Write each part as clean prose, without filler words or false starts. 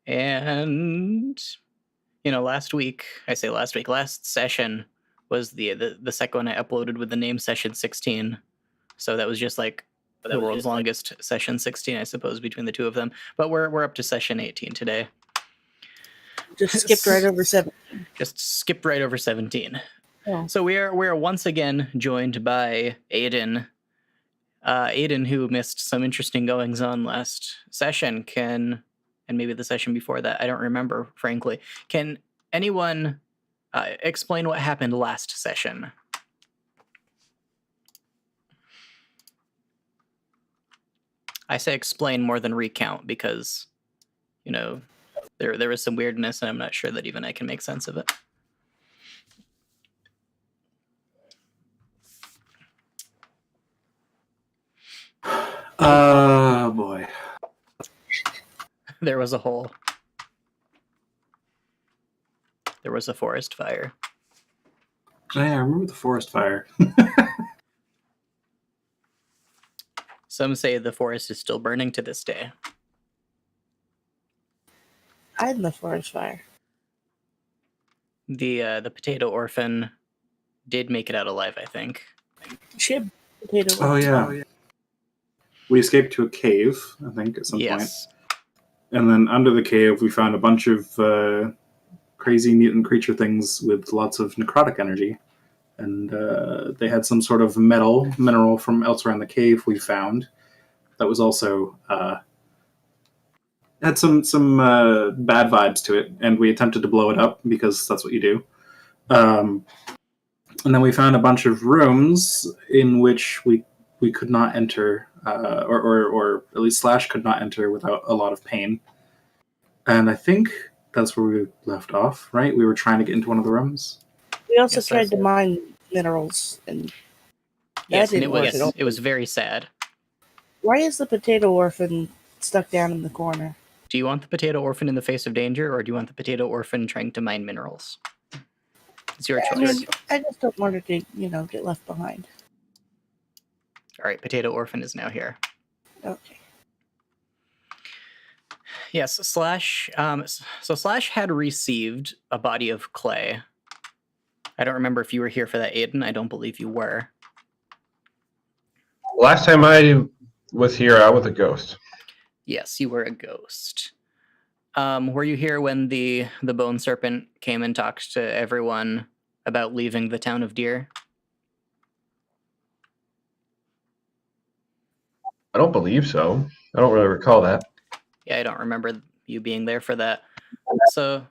And last session was the second one I uploaded with the name Session 16. So that was just like the world's longest Session 16, I suppose, between the two of them. But we're up to Session 18 today. Just skipped right over 17. Just skipped right over 17. Oh. So we're once again joined by Aiden. Aiden, who missed some interesting goings on last session, and maybe the session before that, I don't remember, frankly. Can anyone explain what happened last session? I say explain more than recount because, there was some weirdness, and I'm not sure that even I can make sense of it. Oh, boy. There was a hole. There was a forest fire. Oh, yeah, I remember the forest fire. Some say the forest is still burning to this day. I had the forest fire. The potato orphan did make it out alive, I think. She had potato. Oh, yeah. We escaped to a cave, I think, at some point. And then under the cave, we found a bunch of crazy mutant creature things with lots of necrotic energy. And they had some sort of mineral from elsewhere in the cave we found that was also had some bad vibes to it, and we attempted to blow it up because that's what you do. And then we found a bunch of rooms in which we could not enter, or at least Slash could not enter without a lot of pain. And I think that's where we left off, right? We were trying to get into one of the rooms. We also tried to mine minerals, and yes, and it was very sad. Why is the potato orphan stuck down in the corner? Do you want the potato orphan in the face of danger, or do you want the potato orphan trying to mine minerals? It's your choice. I just don't want her to, get left behind. All right, potato orphan is now here. Okay. Yes, Slash. So Slash had received a body of clay. I don't remember if you were here for that, Aiden. I don't believe you were. Last time I was here, I was a ghost. Yes, you were a ghost. Were you here when the bone serpent came and talked to everyone about leaving the town of Deer? I don't believe so. I don't really recall that. Yeah, I don't remember you being there for that. So,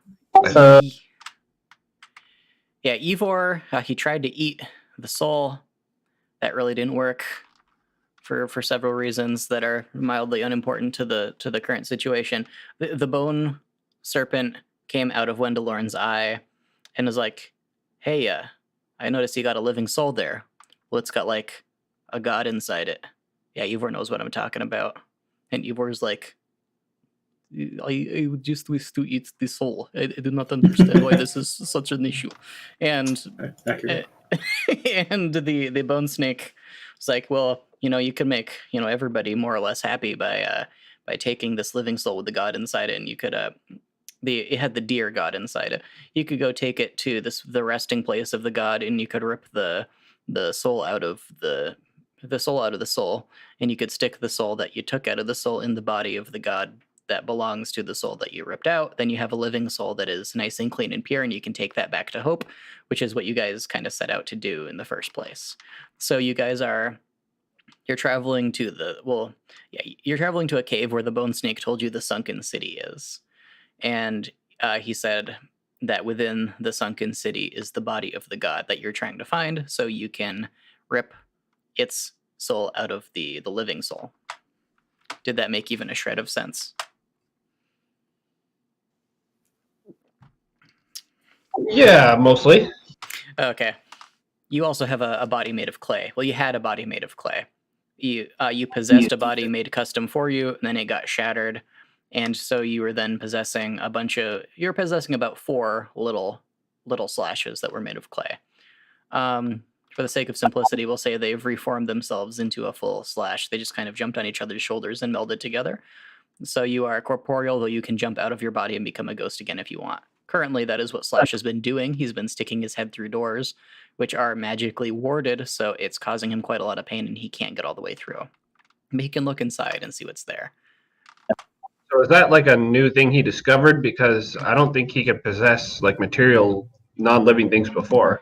yeah, Ivor, he tried to eat the soul. That really didn't work for several reasons that are mildly unimportant to the current situation. The bone serpent came out of Wendelorn's eye and was like, "Hey, I noticed you got a living soul there. Well, it's got like a god inside it." Yeah, Ivor knows what I'm talking about. And Ivor's like, I just wish to eat the soul. I do not understand why this is such an issue. And and the bone snake was like, well, you can make everybody more or less happy by taking this living soul with the god inside it, and you could it had the deer god inside it. You could go take it to the resting place of the god, and you could rip the soul out of the soul, and you could stick the soul that you took out of the soul in the body of the god that belongs to the soul that you ripped out. Then you have a living soul that is nice and clean and pure, and you can take that back to Hope, which is what you guys kind of set out to do in the first place. So you guys you're traveling to you're traveling to a cave where the bone snake told you the sunken city is. And he said that within the sunken city is the body of the god that you're trying to find, so you can rip its soul out of the living soul. Did that make even a shred of sense? Yeah, mostly. Okay. You also have a body made of clay. Well, you had a body made of clay. You possessed a body made custom for you, and then it got shattered. And so you were then possessing you're possessing about 4 little slashes that were made of clay. For the sake of simplicity, we'll say they've reformed themselves into a full slash. They just kind of jumped on each other's shoulders and melded together. So you are corporeal, though you can jump out of your body and become a ghost again if you want. Currently, that is what Slash has been doing. He's been sticking his head through doors, which are magically warded, so it's causing him quite a lot of pain, and he can't get all the way through. But he can look inside and see what's there. So is that like a new thing he discovered? Because I don't think he could possess like material non-living things before.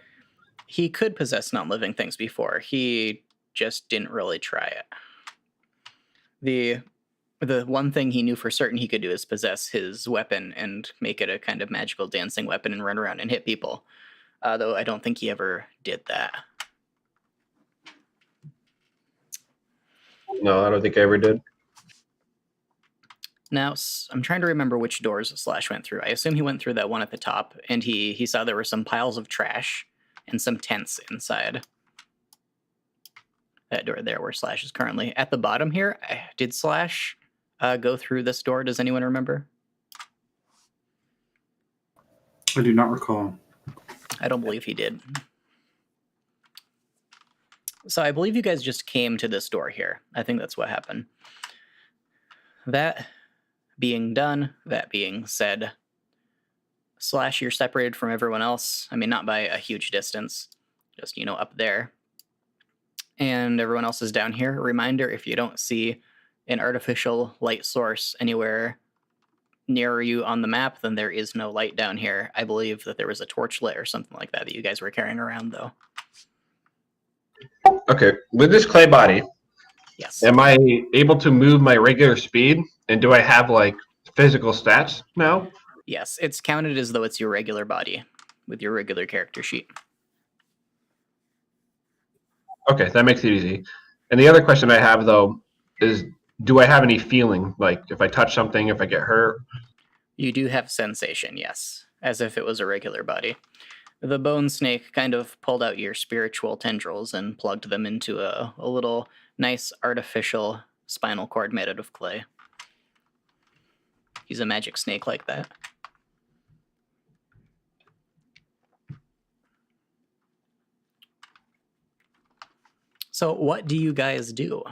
He could possess non-living things before. He just didn't really try it. The one thing he knew for certain he could do is possess his weapon and make it a kind of magical dancing weapon and run around and hit people. Though I don't think he ever did that. No, I don't think I ever did. Now, I'm trying to remember which doors Slash went through. I assume he went through that one at the top, and he saw there were some piles of trash and some tents inside that door there where Slash is currently. At the bottom here, did Slash go through this door? Does anyone remember? I do not recall. I don't believe he did. So I believe you guys just came to this door here. I think that's what happened. That being done, that being said, Slash, you're separated from everyone else. I mean, not by a huge distance, just, up there. And everyone else is down here. Reminder, if you don't see an artificial light source anywhere near you on the map, then there is no light down here. I believe that there was a torch lit or something like that you guys were carrying around, though. Okay, with this clay body, Yes. am I able to move my regular speed? And do I have like physical stats now? Yes, it's counted as though it's your regular body with your regular character sheet. Okay, that makes it easy. And the other question I have though is, do I have any feeling? Like if I touch something, if I get hurt? You do have sensation, yes, as if it was a regular body. The bone snake kind of pulled out your spiritual tendrils and plugged them into a little nice artificial spinal cord made out of clay. He's a magic snake like that. So what do you guys do?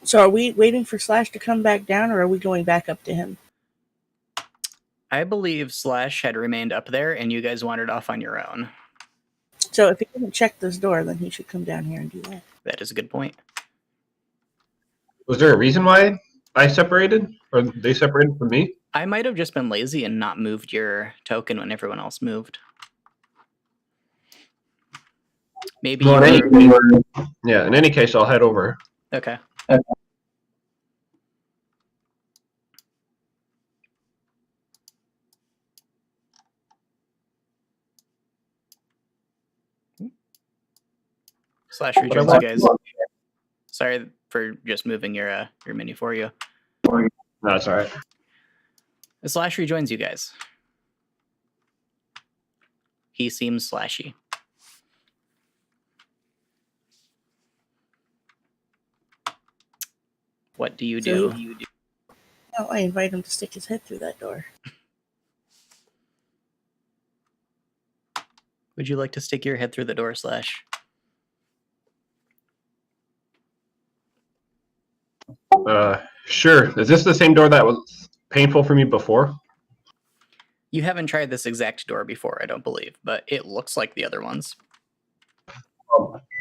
So are we waiting for Slash to come back down, or are we going back up to him? I believe Slash had remained up there and you guys wandered off on your own. So if he didn't check this door, then he should come down here and do that. That is a good point. Was there a reason why I separated? Or they separated from me? I might have just been lazy and not moved your token when everyone else moved. Maybe Well, you were... in any case, I'll head over. Okay. Slash rejoins you guys. Sorry for just moving your menu for you. No, that's all right. Slash rejoins you guys. He seems slashy. What do you do? No, I invite him to stick his head through that door. Would you like to stick your head through the door, Slash? Sure. Is this the same door that was painful for me before? You haven't tried this exact door before, I don't believe, but it looks like the other ones.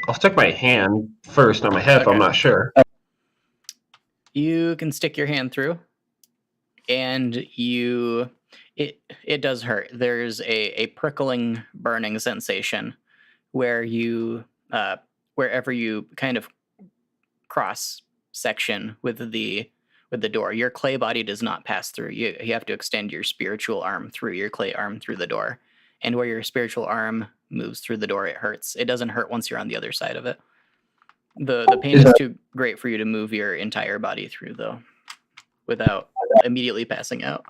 I'll stick my hand first on my head if I'm not sure. You can stick your hand through, and it does hurt. There's a prickling, burning sensation where wherever you kind of cross section with the door, your clay body does not pass through. You have to extend your spiritual arm through your clay arm through the door, and where your spiritual arm moves through the door, it hurts. It doesn't hurt once you're on the other side of it. The pain is too great for you to move your entire body through, though, without immediately passing out.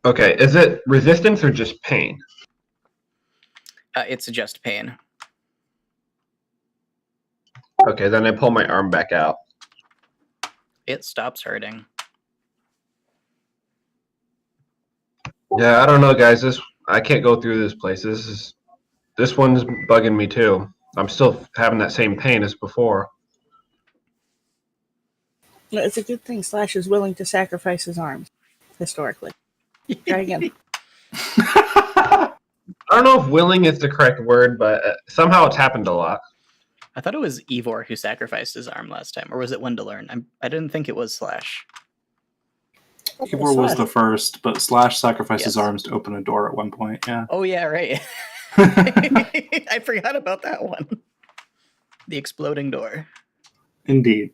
Okay, is it resistance or just pain? It's just pain. Okay, then I pull my arm back out. It stops hurting. Yeah, I don't know, guys. I can't go through this place. This one's bugging me too. I'm still having that same pain as before. It's a good thing Slash is willing to sacrifice his arms, historically. Try again. I don't know if willing is the correct word, but somehow it's happened a lot. I thought it was Ivor who sacrificed his arm last time, or was it Wendelern? I didn't think it was Slash. Ivor was the first, but Slash sacrificed his Yes. arms to open a door at one point. Yeah. Oh yeah, right. I forgot about that one. The exploding door. Indeed.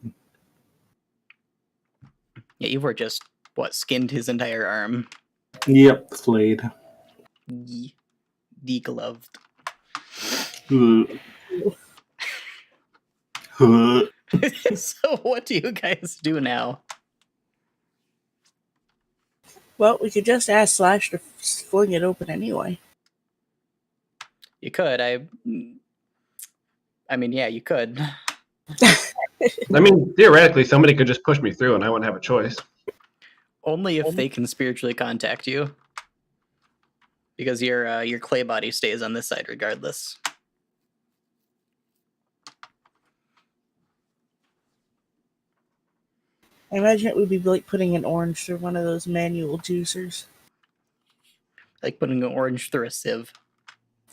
Yeah, Ivor just skinned his entire arm. Yep, flayed. Degloved. So what do you guys do now? Well, we could just ask Slash to fling it open anyway. You could. I mean, yeah, you could. I mean, theoretically, somebody could just push me through and I wouldn't have a choice. Only if they can spiritually contact you. Because your clay body stays on this side regardless. I imagine it would be like putting an orange through one of those manual juicers. Like putting an orange through a sieve.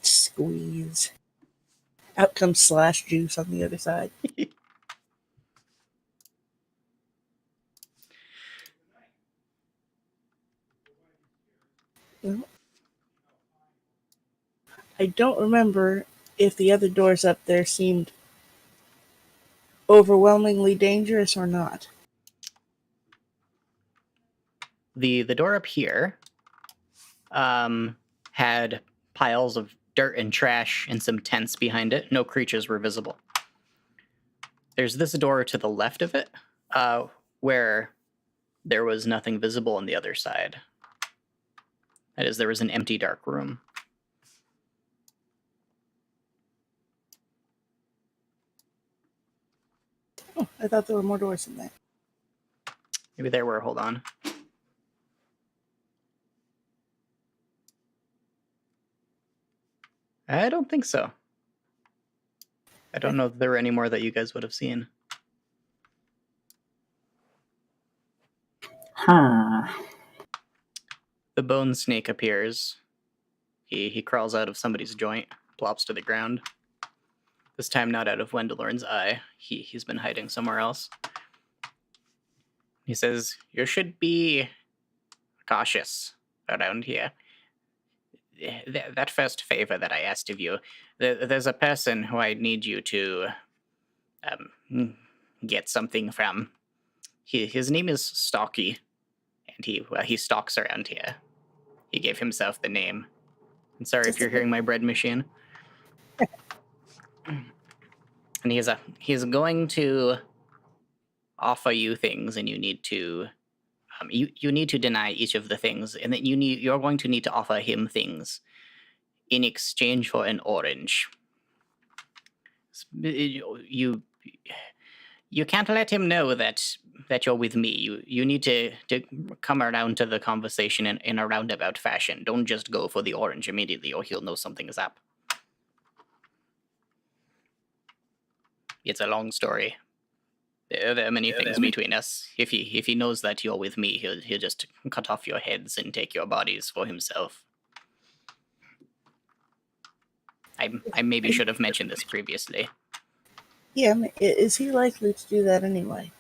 Squeeze. Out comes Slash juice on the other side. Well, I don't remember if the other doors up there seemed overwhelmingly dangerous or not. The door up here had piles of dirt and trash and some tents behind it. No creatures were visible. There's this door to the left of it, where there was nothing visible on the other side. That is, there was an empty dark room. Oh, I thought there were more doors than that. Maybe there were, hold on. I don't think so. I don't know if there were any more that you guys would have seen. Huh. The bone snake appears. He crawls out of somebody's joint, plops to the ground. This time not out of Wendelorn's eye. He's been hiding somewhere else. He says, "You should be cautious around here. That first favor that I asked of you, there's a person who I need you to get something from. His name is Stalky, and he stalks around here. He gave himself the name. I'm sorry if you're hearing my bread machine. And he's going to offer you things, and you need to you need to deny each of the things, and then you're going to need to offer him things in exchange for an orange. You can't let him know that you're with me. You need to come around to the conversation in a roundabout fashion. Don't just go for the orange immediately, or he'll know something is up. It's a long story. There are many things between us. If he knows that you're with me, he'll just cut off your heads and take your bodies for himself. I maybe should have mentioned this previously. Yeah, is he likely to do that anyway?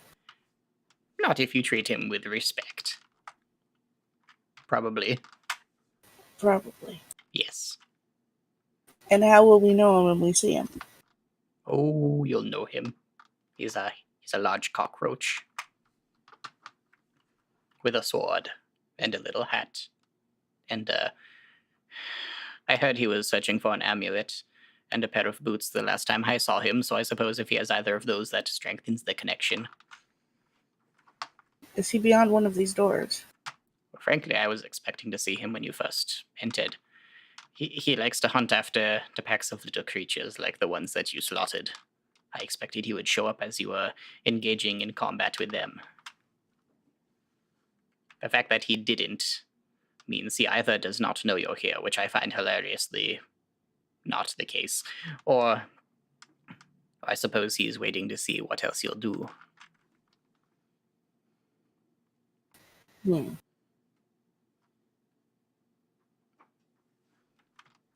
Not if you treat him with respect. Probably. Probably. Yes. And how will we know him when we see him? Oh, you'll know him. He's a large cockroach with a sword and a little hat. And I heard he was searching for an amulet and a pair of boots the last time I saw him, so I suppose if he has either of those, that strengthens the connection. Is he beyond one of these doors? Well, frankly, I was expecting to see him when you first entered. He likes to hunt after packs of little creatures like the ones that you slaughtered. I expected he would show up as you were engaging in combat with them. The fact that he didn't means he either does not know you're here, which I find hilariously not the case, or I suppose he's waiting to see what else you'll do. Hmm.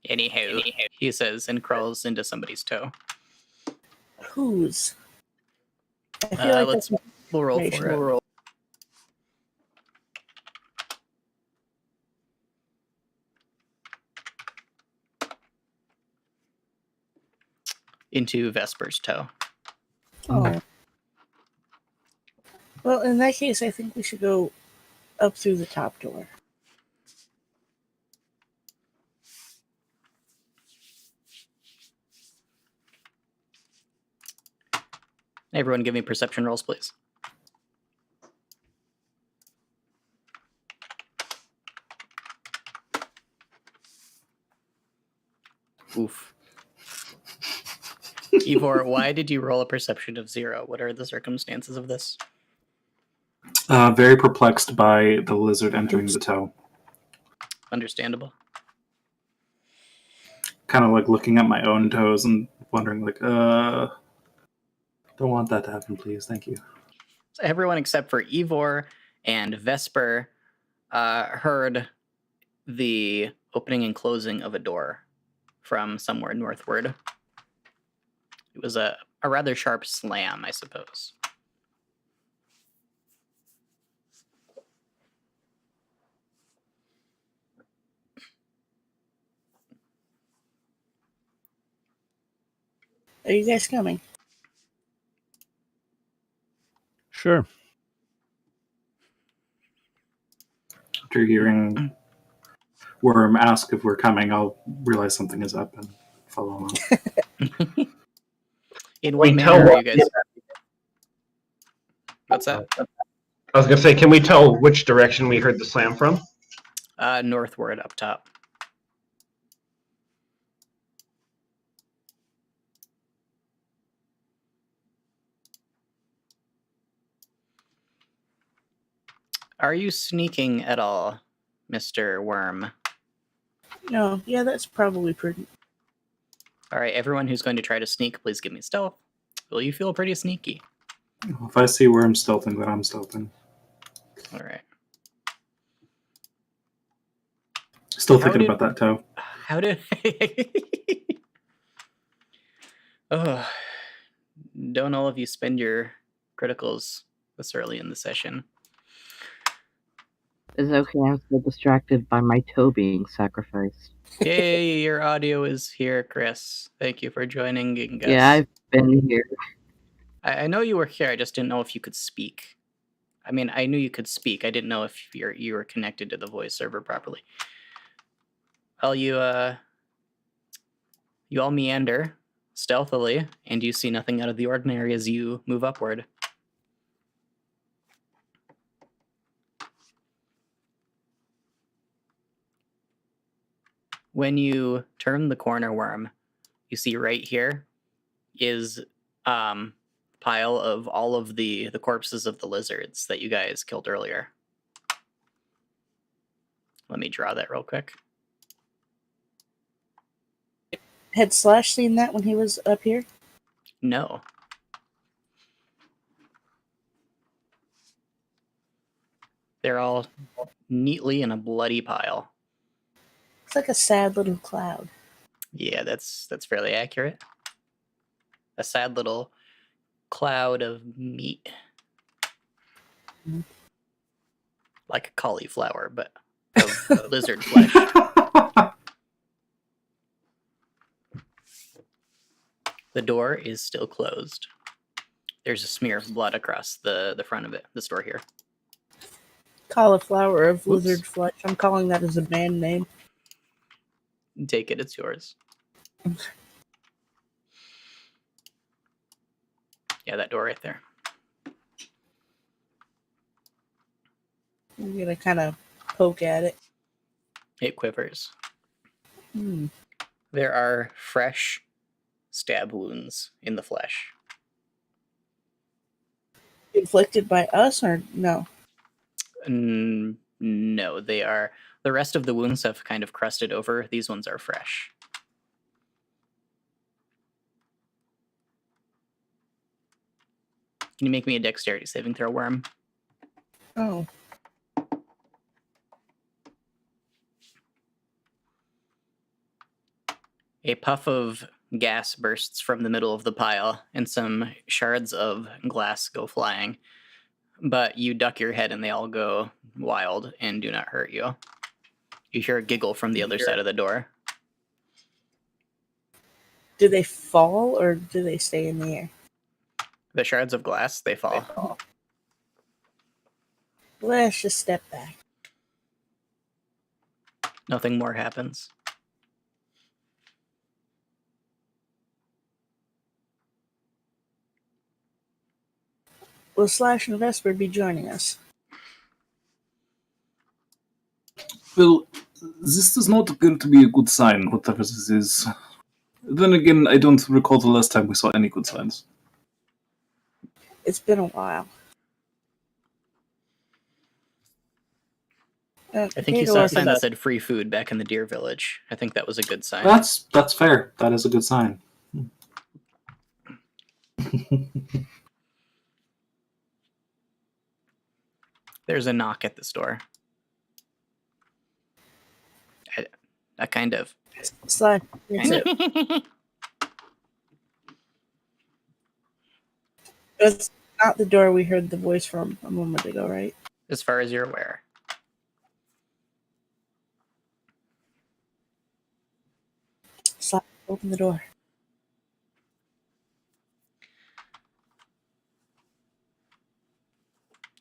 Anyhow, he says and crawls into somebody's toe. Whose? I feel like we'll roll for it. Into Vesper's toe. Oh. Well, in that case, I think we should go up through the top door. Everyone give me perception rolls, please. Oof. Ivor, why did you roll a perception of 0? What are the circumstances of this? Very perplexed by the lizard entering the toe. Understandable. Kind of like looking at my own toes and wondering, like, don't want that to happen, please. Thank you. So everyone except for Ivor and Vesper heard the opening and closing of a door from somewhere northward. It was a rather sharp slam, I suppose. Are you guys coming? Sure. After hearing Worm ask if we're coming, I'll realize something is up and follow along. In what manner are you guys? What's that? I was going to say, can we tell which direction we heard the slam from? Northward up top. Are you sneaking at all, Mr. Worm? No. Yeah, that's probably prudent. All right, everyone who's going to try to sneak, please give me stealth. Will you feel pretty sneaky? If I see Worm stealthing, then I'm stealthing. All right. Still thinking about that toe. How did... Oh, don't all of you spend your criticals this early in the session? It's okay, I'm still distracted by my toe being sacrificed. Yay, your audio is here, Chris. Thank you for joining, Gingus. Yeah, I've been here. I know you were here, I just didn't know if you could speak. I mean, I knew you could speak. I didn't know if you were connected to the voice server properly. Well, you all meander stealthily, and you see nothing out of the ordinary as you move upward. When you turn the corner, Worm, you see right here is pile of all of the corpses of the lizards that you guys killed earlier. Let me draw that real quick. Had Slash seen that when he was up here? No. They're all neatly in a bloody pile. It's like a sad little cloud. Yeah, that's fairly accurate. A sad little cloud of meat. Mhm. Like a cauliflower, but of lizard flesh. The door is still closed. There's a smear of blood across the front of it, this door here. Cauliflower of lizard flesh. I'm calling that as a band name. Take it, it's yours. Yeah, that door right there. I'm gonna kind of poke at it. It quivers. Hmm. There are fresh stab wounds in the flesh. Inflicted by us or no? No, they are. The rest of the wounds have kind of crusted over. These ones are fresh. Can you make me a dexterity saving throw, Worm? Oh. A puff of gas bursts from the middle of the pile, and some shards of glass go flying. But you duck your head, and they all go wild and do not hurt you. You hear a giggle from the other side of the door. Do they fall or do they stay in the air? The shards of glass, they fall. Let's just step back. Nothing more happens. Will Slash and Vesper be joining us? Well, this does not appear to be a good sign, whatever this is. Then again, I don't recall the last time we saw any good signs. It's been a while. I think you saw a sign that said free food back in the deer village. I think that was a good sign. That's fair. That is a good sign. There's a knock at this door. A kind of. Slash. Kind of. It's not the door we heard the voice from a moment ago, right? As far as you're aware. Slash, open the door.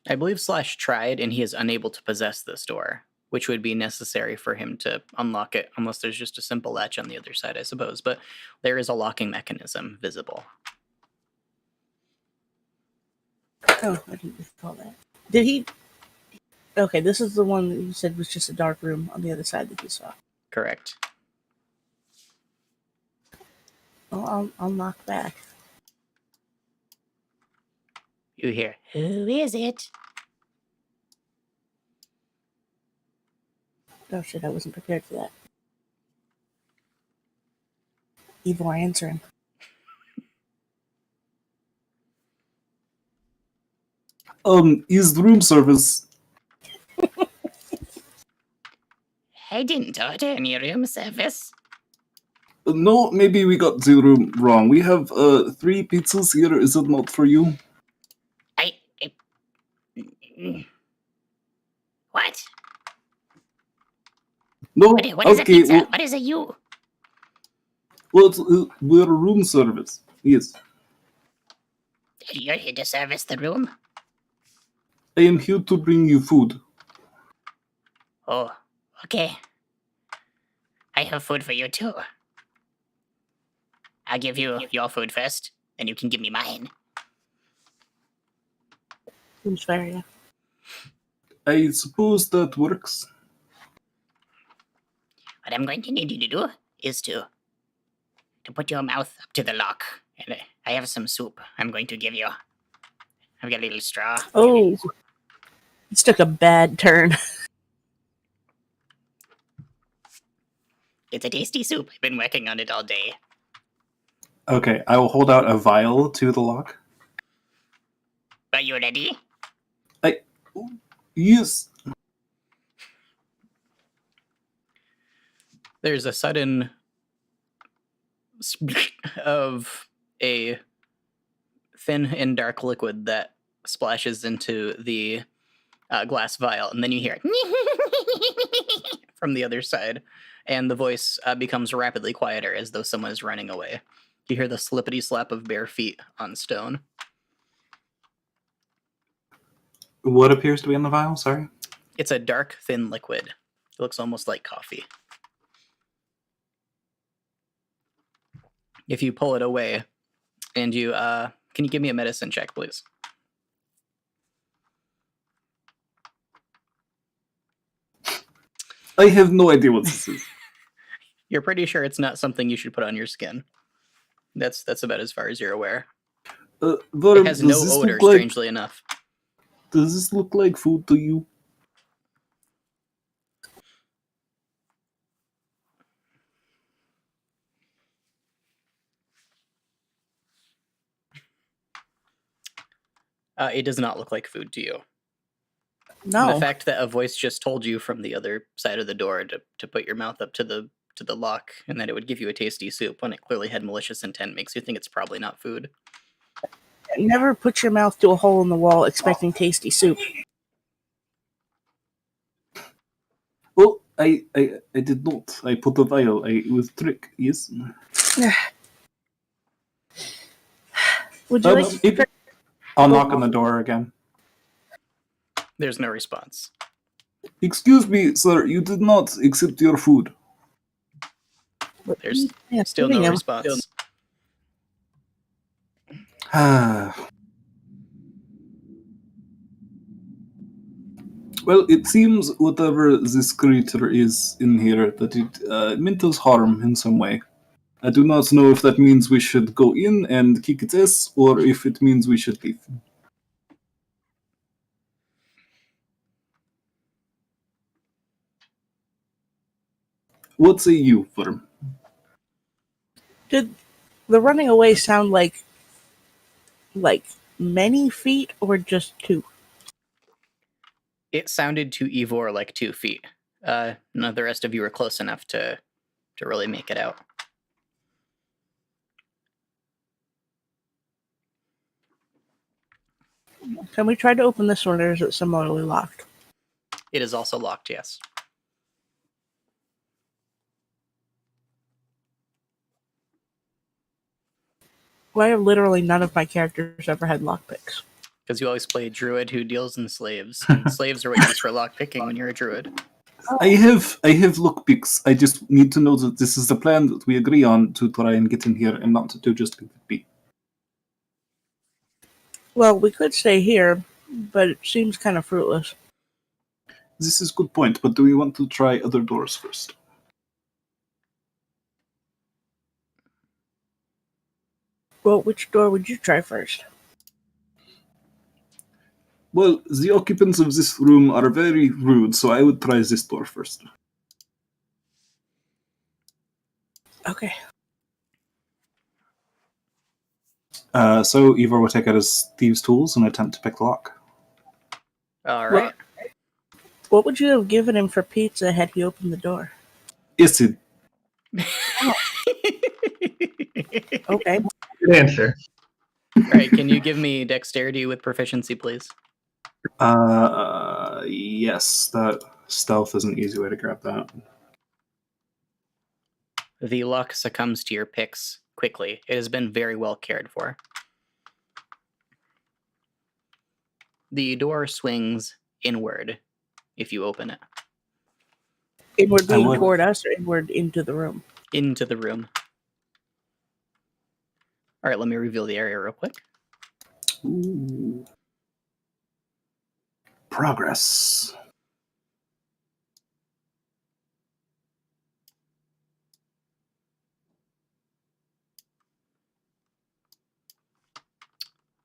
I believe Slash tried, and he is unable to possess this door, which would be necessary for him to unlock it, unless there's just a simple latch on the other side, I suppose. But there is a locking mechanism visible. Oh, I didn't recall that. Did he? Okay, this is the one that you said was just a dark room on the other side that you saw. Correct. Well, I'll knock back. You hear, "Who is it?" Oh shit, I wasn't prepared for that. Evil answering. Is the room service? I didn't order any room service. No, maybe we got the room wrong. We have 3 pizzas here. Is it not for you? What? No. What is a okay. pizza? What is a you? Well, we're a room service. Yes. You're here to service the room? I am here to bring you food. Oh, okay. I have food for you too. I'll give you your food first, then you can give me mine. Seems fair, yeah. I suppose that works. What I'm going to need you to do is to put your mouth up to the lock. And I have some soup I'm going to give you. I've got a little straw. Oh, this took a bad turn. It's a tasty soup. I've been working on it all day. Okay, I will hold out a vial to the lock. Are you ready? Yes. There's a sudden of a thin and dark liquid that splashes into the glass vial, and then you hear it from the other side, and the voice becomes rapidly quieter as though someone is running away. You hear the slippity slap of bare feet on stone. What appears to be in the vial? Sorry. It's a dark, thin liquid. It looks almost like coffee. If you pull it away, and you can you give me a medicine check, please? I have no idea what this is. You're pretty sure it's not something you should put on your skin. That's about as far as you're aware. Varm, It has no odor, strangely enough. Does this look like food to you? It does not look like food to you. No. The fact that a voice just told you from the other side of the door to put your mouth up to the lock and that it would give you a tasty soup when it clearly had malicious intent makes you think it's probably not food. Never put your mouth to a hole in the wall expecting tasty soup. Well, I did not. I put a vial. It was a trick, yes. Would you like to I'll knock on the door again. There's no response. Excuse me, sir, you did not accept your food. There's Yeah, still no feeding him. response. Well, it seems whatever this creature is in here, that it meant us harm in some way. I do not know if that means we should go in and kick its ass, or if it means we should leave. What say you, Worm? Did the running away sound like many feet or just 2? It sounded to Ivor like 2 feet. None of the rest of you were close enough to really make it out. Can we try to open this one, or is it similarly locked? It is also locked, yes. Why have literally none of my characters ever had lockpicks? Because you always play a druid who deals in slaves. And slaves are what you use for lockpicking when you're a druid. I have lockpicks. I just need to know that this is the plan that we agree on to try and get in here and not to just leave it be. Well, we could stay here, but it seems kind of fruitless. This is a good point, but do we want to try other doors first? Well, which door would you try first? Well, the occupants of this room are very rude, so I would try this door first. Okay. So Ivor will take out his thieves' tools and attempt to pick the lock. All right. What would you have given him for pizza had he opened the door? Acid. Okay. Good answer. All right, can you give me dexterity with proficiency, please? Yes, that stealth is an easy way to grab that. The lock succumbs to your picks quickly. It has been very well cared for. The door swings inward if you open it. Inward being would. toward us or inward into the room? Into the room. All right, let me reveal the area real quick. Ooh. Progress.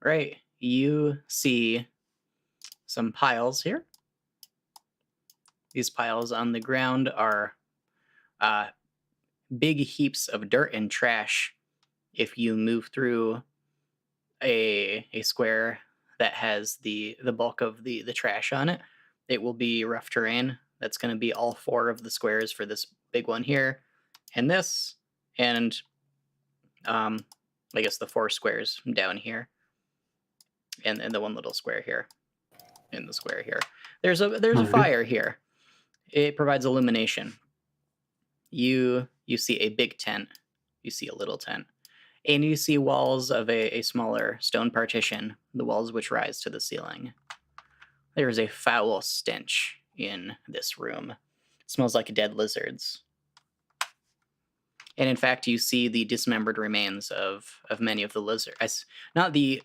Right, you see some piles here. These piles on the ground are big heaps of dirt and trash. If you move through a square that has the bulk of the trash on it, it will be rough terrain. That's going to be all 4 of the squares for this big one here, and this, and I guess the 4 squares down here, and the one little square here, in the square here. There's a fire here. It provides illumination. You see a big tent. You see a little tent. And you see walls of a smaller stone partition, the walls which rise to the ceiling. There is a foul stench in this room. It smells like dead lizards. And in fact, you see the dismembered remains of many of the lizards. Not the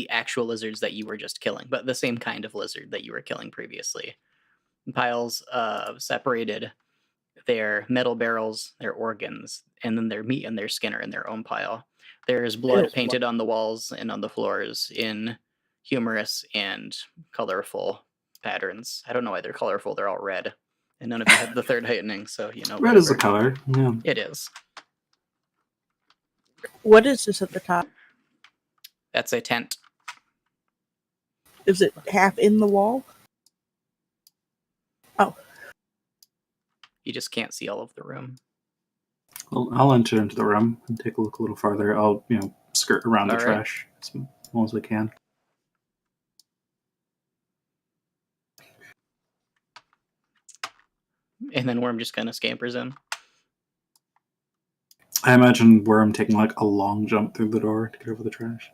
actual lizards that you were just killing, but the same kind of lizard that you were killing previously. Piles of separated their metal barrels, their organs, and then their meat and their skin are in their own pile. There's blood painted on the walls and on the floors in humorous and colorful patterns. I don't know why they're colorful, they're all red. And none of you have the 3rd heightening, so you know. Red is a color, yeah. It is. What is this at the top? That's a tent. Is it half in the wall? Oh, You just can't see all of the room. I'll enter into the room and take a look a little farther. I'll, skirt around the All right. trash as well as I can. And then Worm just kind of scampers in. I imagine Worm taking like a long jump through the door to get over the trash.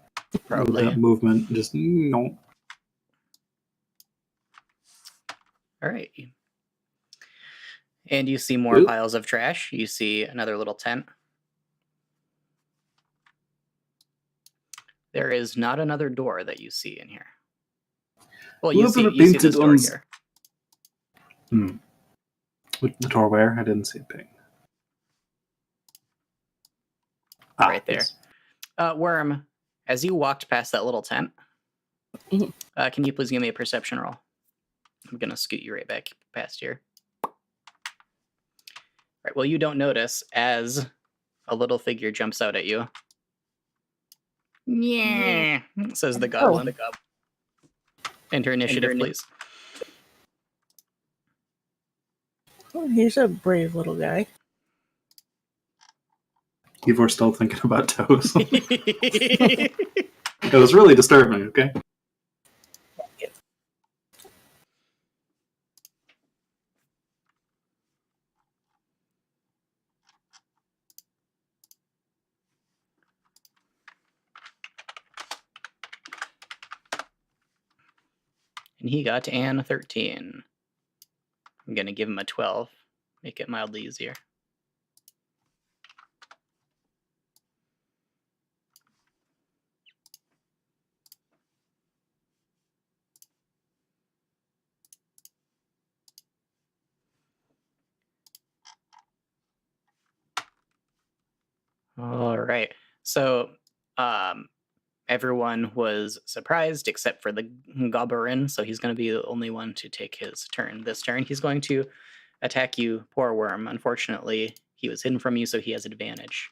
Probably. With that movement, just no. All right. And you see more Oop. piles of trash. You see another little tent. There is not another door that you see in here. Well, you What see, about the you see painted this door ones? here. With the door where? I didn't see a thing. Right there. Yes. Worm, as you walked past that little tent, Mhm. can you please give me a perception roll? I'm going to scoot you right back past here. Right. Well, you don't notice as a little figure jumps out at you. Yeah, says the goblin. Enter initiative, please. Oh, he's a brave little guy. People are still thinking about toes. It was really disturbing, okay? And he got an 13. I'm going to give him a 12. Make it mildly easier. All right. So, everyone was surprised except for the goblin, so he's going to be the only one to take his turn. This turn, he's going to attack you, poor Worm. Unfortunately, he was hidden from you, so he has advantage.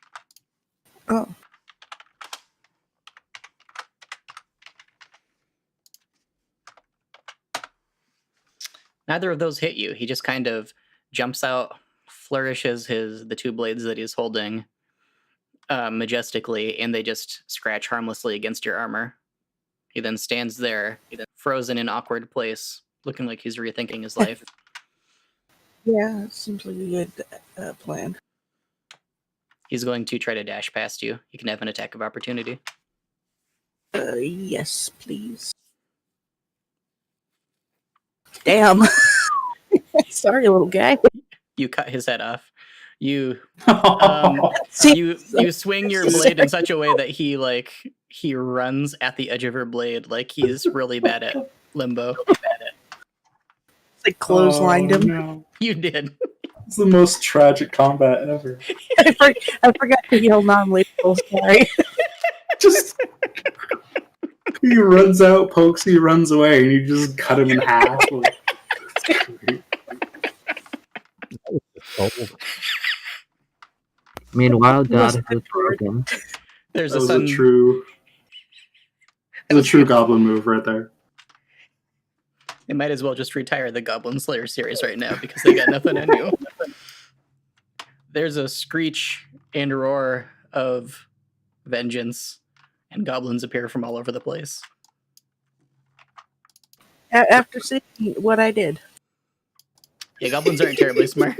Oh, Neither of those hit you. He just kind of jumps out, flourishes the two blades that he's holding majestically, and they just scratch harmlessly against your armor. He then stands there, frozen in awkward place, looking like he's rethinking his life. yeah, it seems like a good plan. He's going to try to dash past you. You can have an attack of opportunity. Yes, please. Damn. Sorry, little guy. You cut his head off. You See, you swing your blade in such a way that he runs at the edge of your blade like he's really bad at limbo. like clotheslined him. No. You did. It's the most tragic combat ever. I forgot to yell non-lethal. Sorry. Just he runs out, pokes, he runs away, and you just cut him in half. Meanwhile, God has broken. There's That a was sun. a true goblin move right there. They might as well just retire the Goblin Slayer series right now because they got nothing on you. There's a screech and roar of vengeance, and goblins appear from all over the place. After seeing what I did. Yeah, goblins aren't terribly smart.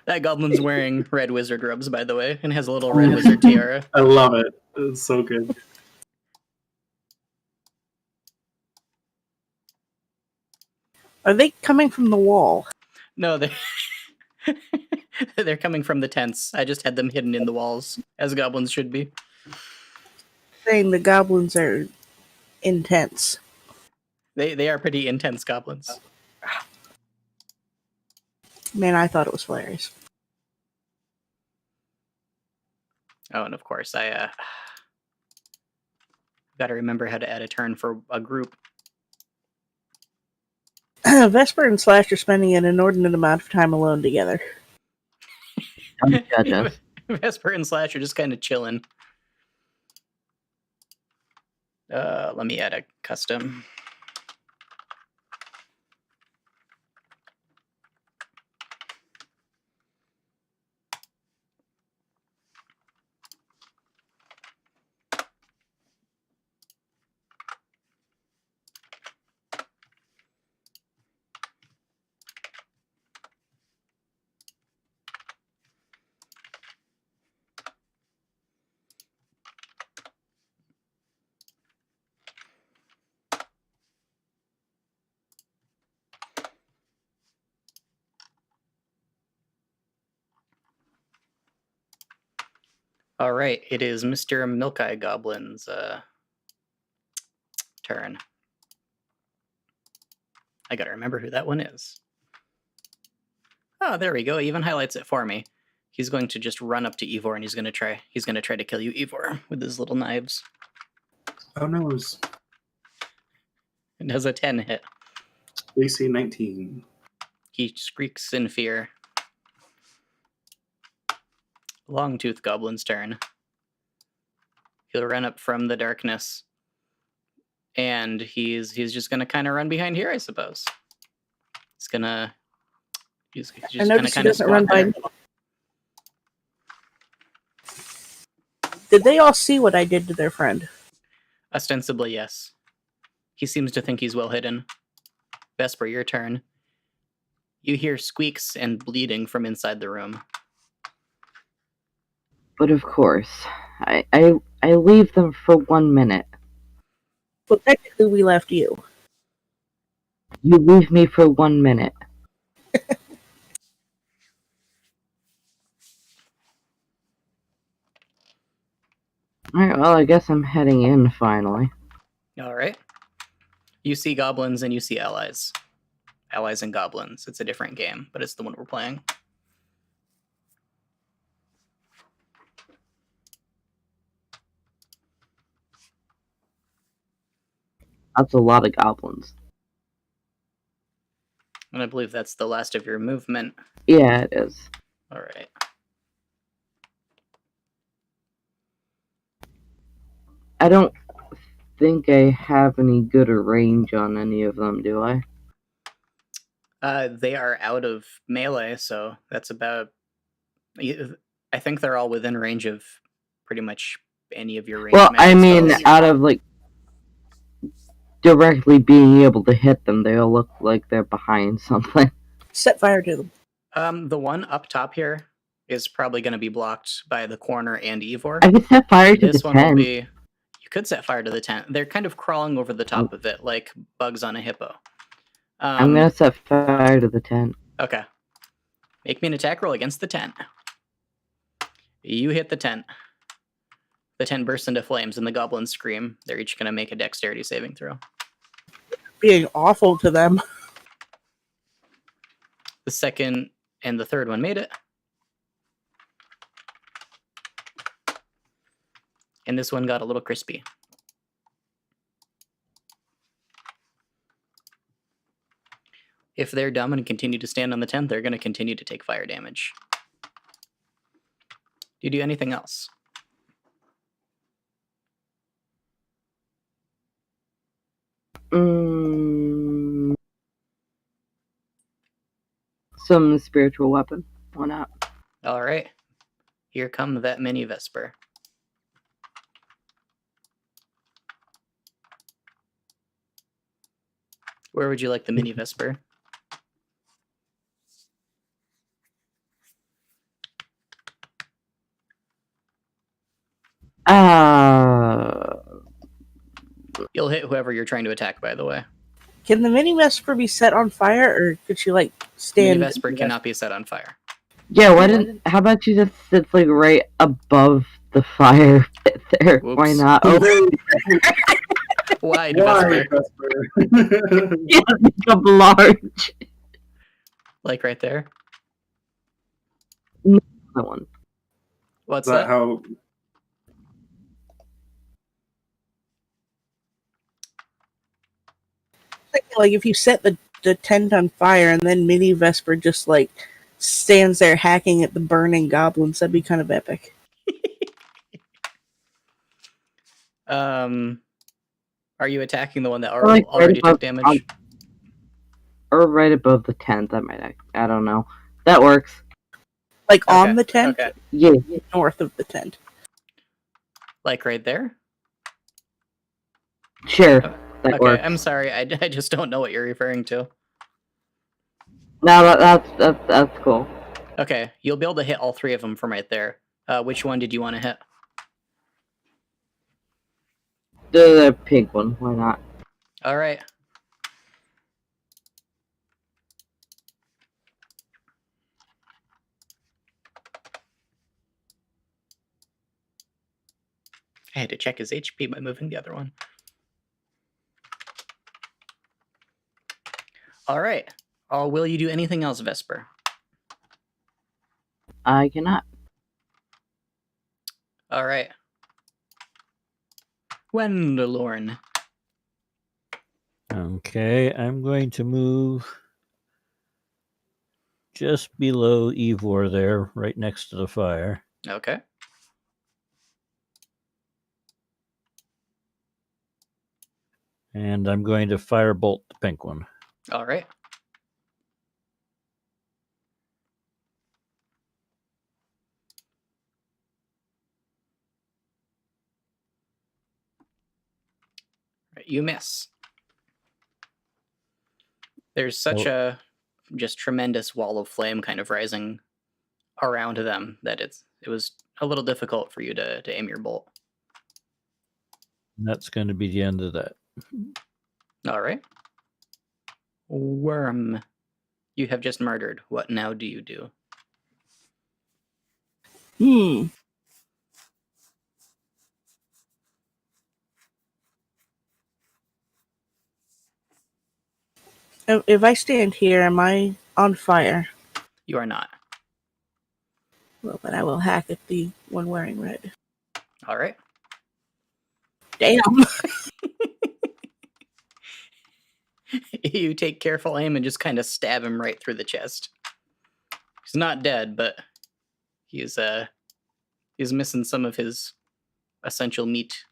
That goblin's wearing red wizard robes, by the way, and has a little red wizard tiara. I love it. It's so good. Are they coming from the wall? No, they're coming from the tents. I just had them hidden in the walls, as goblins should be. Saying the goblins are intense. They are pretty intense goblins. Man, I thought it was hilarious. Oh, and of course, I got to remember how to add a turn for a group. Vesper and Slash are spending an inordinate amount of time alone together. Don't judge us. Vesper and Slash are just kind of chilling. Let me add a custom. All right, it is Mr. Milk-Eye Goblin's turn. I gotta remember who that one is. Oh, there we go. It even highlights it for me. He's going to just run up to Ivor, and he's gonna try to kill you, Ivor, with his little knives. Oh no, it was It does a 10 hit. AC 19. He shrieks in fear. Longtooth Goblin's turn. He'll run up from the darkness, and he's just gonna kind of run behind here, I suppose. He's just I gonna noticed he kind of doesn't run squat by there. me. Did they all see what I did to their friend? Ostensibly, yes. He seems to think he's well hidden. Vesper, your turn. You hear squeaks and bleeding from inside the room. But of course, I leave them for 1 minute. Well, technically, we left you. You leave me for 1 minute. Alright, well, I guess I'm heading in finally. All right. You see goblins and you see allies. Allies and goblins. It's a different game, but it's the one we're playing. That's a lot of goblins. And I believe that's the last of your movement. Yeah, it is. All right. I don't think I have any good range on any of them, do I? They are out of melee, so that's about. I think they're all within range of pretty much any of your range. Well, I magic mean, spells. out of, like, directly being able to hit them, they all look like they're behind something. Set fire to them. The one up top here is probably going to be blocked by the corner and Ivor. I could set fire to This the one will tent. be. You could set fire to the tent. They're kind of crawling over the top of it like bugs on a hippo. I'm gonna set fire to the tent. Okay. Make me an attack roll against the tent. You hit the tent. The tent bursts into flames and the goblins scream. They're each going to make a dexterity saving throw. Being awful to them. The second and the third one made it. And this one got a little crispy. If they're dumb and continue to stand on the tent, they're going to continue to take fire damage. Do you do anything else? Some spiritual weapon. Why not? All right. Here come that mini Vesper. Where would you like the mini Vesper? You'll hit whoever you're trying to attack, by the way. Can the mini Vesper be set on fire, or could she, like, Mini stand... Vesper cannot be set on fire. Yeah, how about you just sit, like, right above the fire pit there? Whoops. Why not? Oh, Wide Why, Vesper. Vesper? yeah, become large. Like right there. That one. What's Is that that? how? Like, if you set the tent on fire and then mini Vesper just, like, stands there hacking at the burning goblins, that'd be kind of epic. Are you attacking the one that Like, already right took damage? Or right above the tent. That might. I don't know. That works. Like, Okay, on the tent, Okay. Yeah. north of the tent. Like right there? Sure. That Okay, works. I'm sorry. I just don't know what you're referring to. No, that's cool. Okay, you'll be able to hit all three of them from right there. Which one did you want to hit? The pink one. Why not? All right. I had to check his HP by moving the other one. All right. Will you do anything else, Vesper? I cannot. All right. Gwendolyn. Okay, I'm going to move just below Ivor there, right next to the fire. Okay. And I'm going to firebolt the pink one. All right. You miss. There's such a just tremendous wall of flame kind of rising around them that it was a little difficult for you to aim your bolt. That's going to be the end of that. All right. Worm, you have just murdered. What now do you do? If I stand here, am I on fire? You are not. Well, then I will hack at the one wearing red. All right. Damn. You take careful aim and just kind of stab him right through the chest. He's not dead, but he's missing some of his essential meat.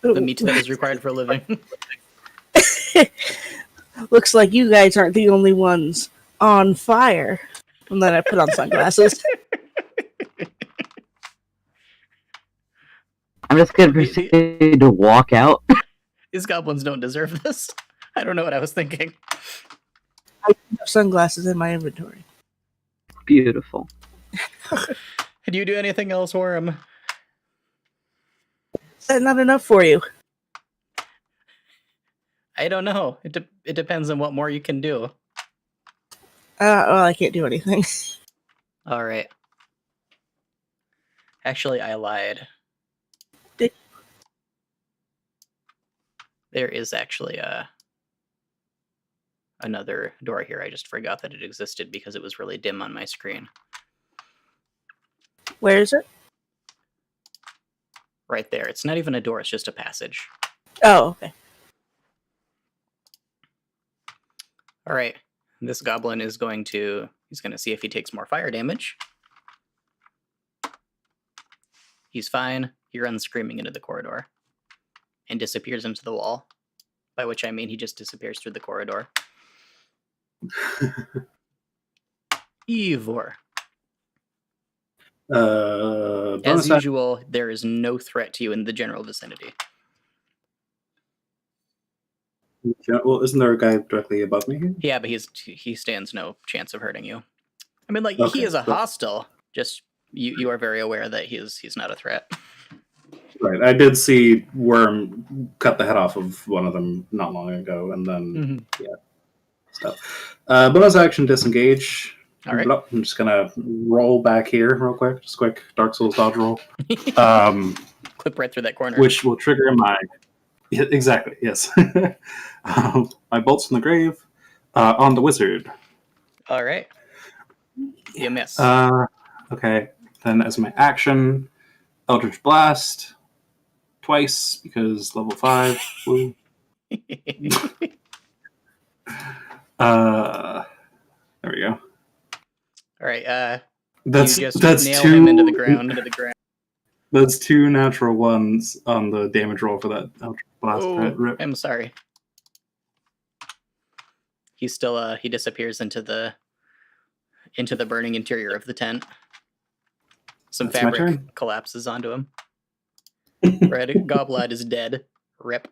The meat that is required for a living. Looks like you guys aren't the only ones on fire. And then I put on sunglasses. I'm just gonna proceed to walk out. These goblins don't deserve this. I don't know what I was thinking. I have sunglasses in my inventory. Beautiful. Do you do anything else, Worm? Is that not enough for you? I don't know. It depends on what more you can do. Well, I can't do anything. All right. Actually, I lied. There is actually another door here. I just forgot that it existed because it was really dim on my screen. Where is it? Right there. It's not even a door, it's just a passage. Oh, okay. All right. This goblin is going to see if he takes more fire damage. He's fine. He runs screaming into the corridor and disappears into the wall, by which I mean he just disappears through the corridor. Ivor. As Bonus usual, there is no threat to you in the general vicinity. well, isn't there a guy directly above me here? Yeah, but he stands no chance of hurting you. I mean, like, Okay, he is a so- hostile. Just you are very aware that he's not a threat. Right. I did see Worm cut the head off of one of them not long ago, and then stuff. Bonus action disengage. All right. I'm just gonna roll back here real quick. Just quick Dark Souls dodge roll. Clip right through that corner. Which will trigger my exactly, yes. My bolts from the grave on the wizard. All right. You miss. Okay. Then as my action, Eldritch Blast twice because level 5. Woo. There we go. All right. That's you just that's nail two him into the ground. That's 2 natural ones on the damage roll for that Eldritch Blast. Oh, Rip. I'm sorry. He still he disappears into the burning interior of the tent. Some That's my fabric turn. collapses onto him. Right, Goblad is dead. Rip.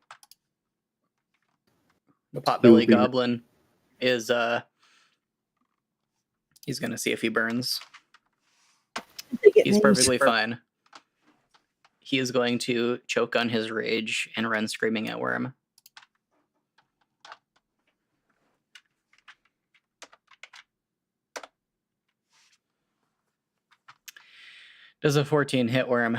The potbelly goblin is he's gonna see if he burns. He's perfectly fine. He is going to choke on his rage and run screaming at Worm. Does a 14 hit Worm?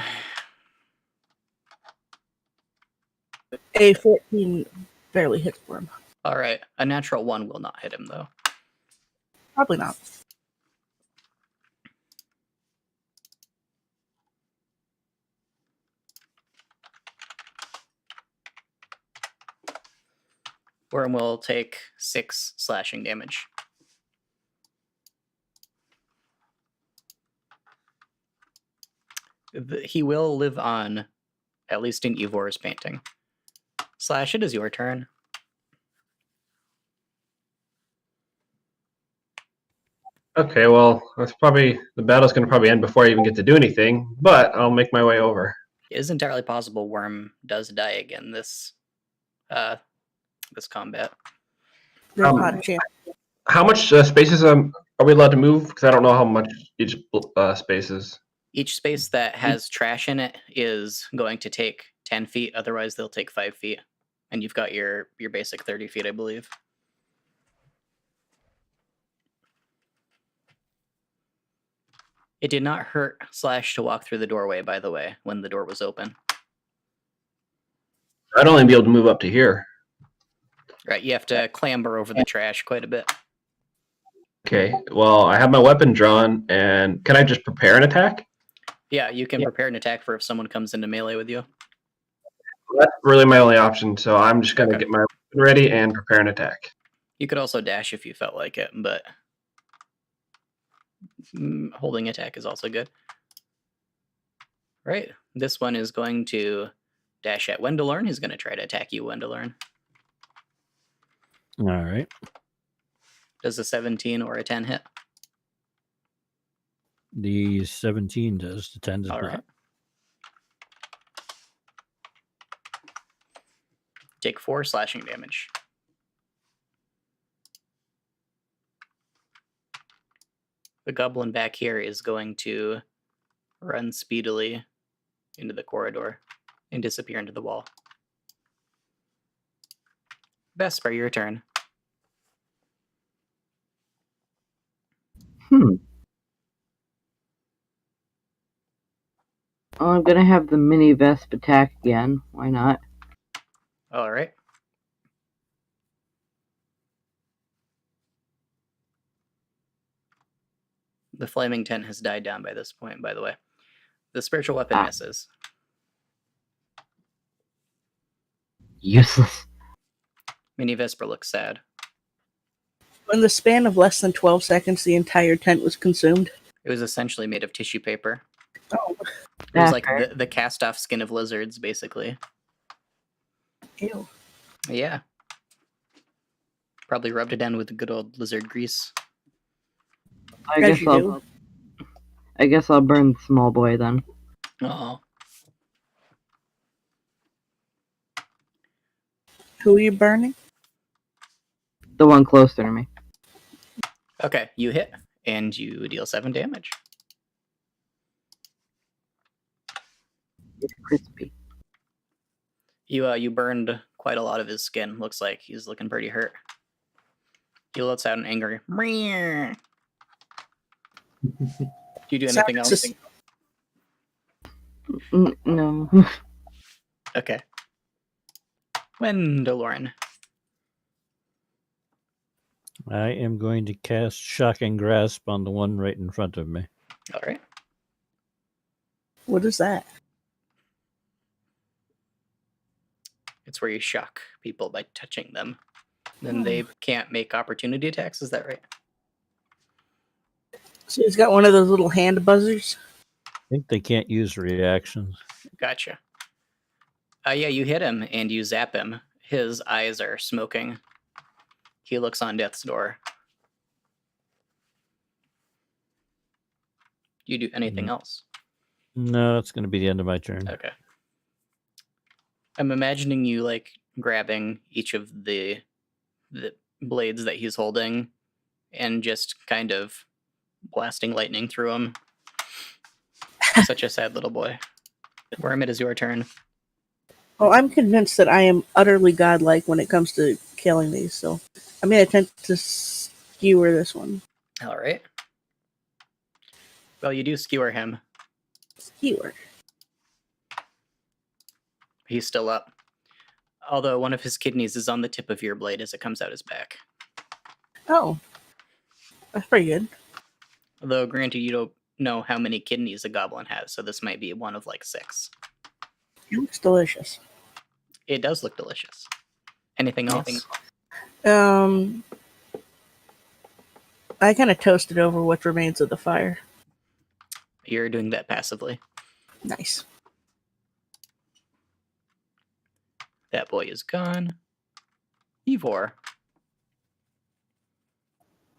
A 14 barely hits for him. All right, a natural 1 will not hit him though. Probably not. Worm will take 6 slashing damage. He will live on, at least in Evor's painting. Slash, it is your turn. Okay, well, that's probably the battle's going to probably end before I even get to do anything. But I'll make my way over. It is entirely possible Worm does die again this combat. Not a chance. How much spaces are we allowed to move? Because I don't know how much each space is. Each space that has trash in it is going to take 10 feet. Otherwise, they'll take 5 feet. And you've got your basic 30 feet, I believe. It did not hurt Slash to walk through the doorway, by the way, when the door was open. I'd only be able to move up to here. Right, you have to clamber over the trash quite a bit. Okay, well, I have my weapon drawn, and can I just prepare an attack? Yeah, you can prepare an attack for if someone comes into melee with you. That's really my only option, so I'm just going to Okay. get my weapon ready and prepare an attack. You could also dash if you felt like it, but holding attack is also good. Right, this one is going to dash at Wendelorn. He's going to try to attack you, Wendelorn. All right. Does a 17 or a 10 hit? The 17 does. The 10 does All not. right. Take 4 slashing damage. The goblin back here is going to run speedily into the corridor and disappear into the wall. Vesper, your turn. Well, I'm gonna have the mini Vesp attack again. Why not? All right. The flaming tent has died down by this point, by the way. The spiritual weapon misses. Useless. Mini Vesper looks sad. In the span of less than 12 seconds, the entire tent was consumed. It was essentially made of tissue paper. Oh, It was like the cast-off skin of lizards, basically. ew. Yeah. Probably rubbed it down with the good old lizard grease. As you do. I guess I'll burn the small boy then. Oh. Who are you burning? The one closer to me. Okay, you hit, and you deal 7 damage. It's crispy. You burned quite a lot of his skin. Looks like he's looking pretty hurt. He lets out an angry meow. Do you do anything else? No. Okay. Wendelorn. I am going to cast Shocking Grasp on the one right in front of me. All right. What is that? It's where you shock people by touching them. Then they can't make opportunity attacks. Is that right? So he's got one of those little hand buzzers. I think they can't use reactions. Gotcha. Yeah, you hit him and you zap him. His eyes are smoking. He looks on death's door. Do you do anything else? No, that's going to be the end of my turn. Okay. I'm imagining you like grabbing each of the blades that he's holding and just kind of blasting lightning through him. Such a sad little boy. Worm, it is your turn. Well, I'm convinced that I am utterly godlike when it comes to killing these, so I'm going to attempt to skewer this one. All right. Well, you do skewer him. Skewer. He's still up. Although one of his kidneys is on the tip of your blade as it comes out his back. Oh, that's pretty good. Although, granted, you don't know how many kidneys a goblin has, so this might be one of like 6. It looks delicious. It does look delicious. Anything else? I kind of toasted over what remains of the fire. You're doing that passively. Nice. That boy is gone. Ivor.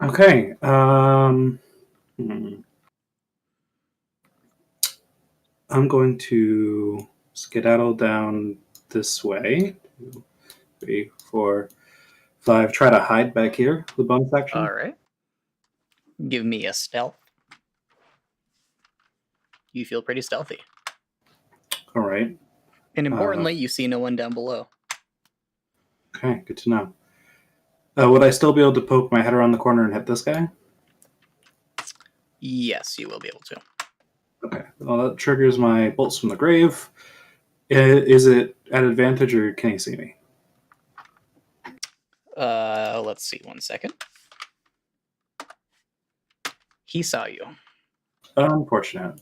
Okay. I'm going to skedaddle down this way. 2, 3, 4, 5. Try to hide back here. The bonus action. All right. Give me a stealth. You feel pretty stealthy. All right. And importantly, you see no one down below. Okay, good to know. Would I still be able to poke my head around the corner and hit this guy? Yes, you will be able to. Okay. Well, that triggers my bolts from the grave. Is it at advantage, or can he see me? Let's see, 1 second. He saw you. Unfortunate.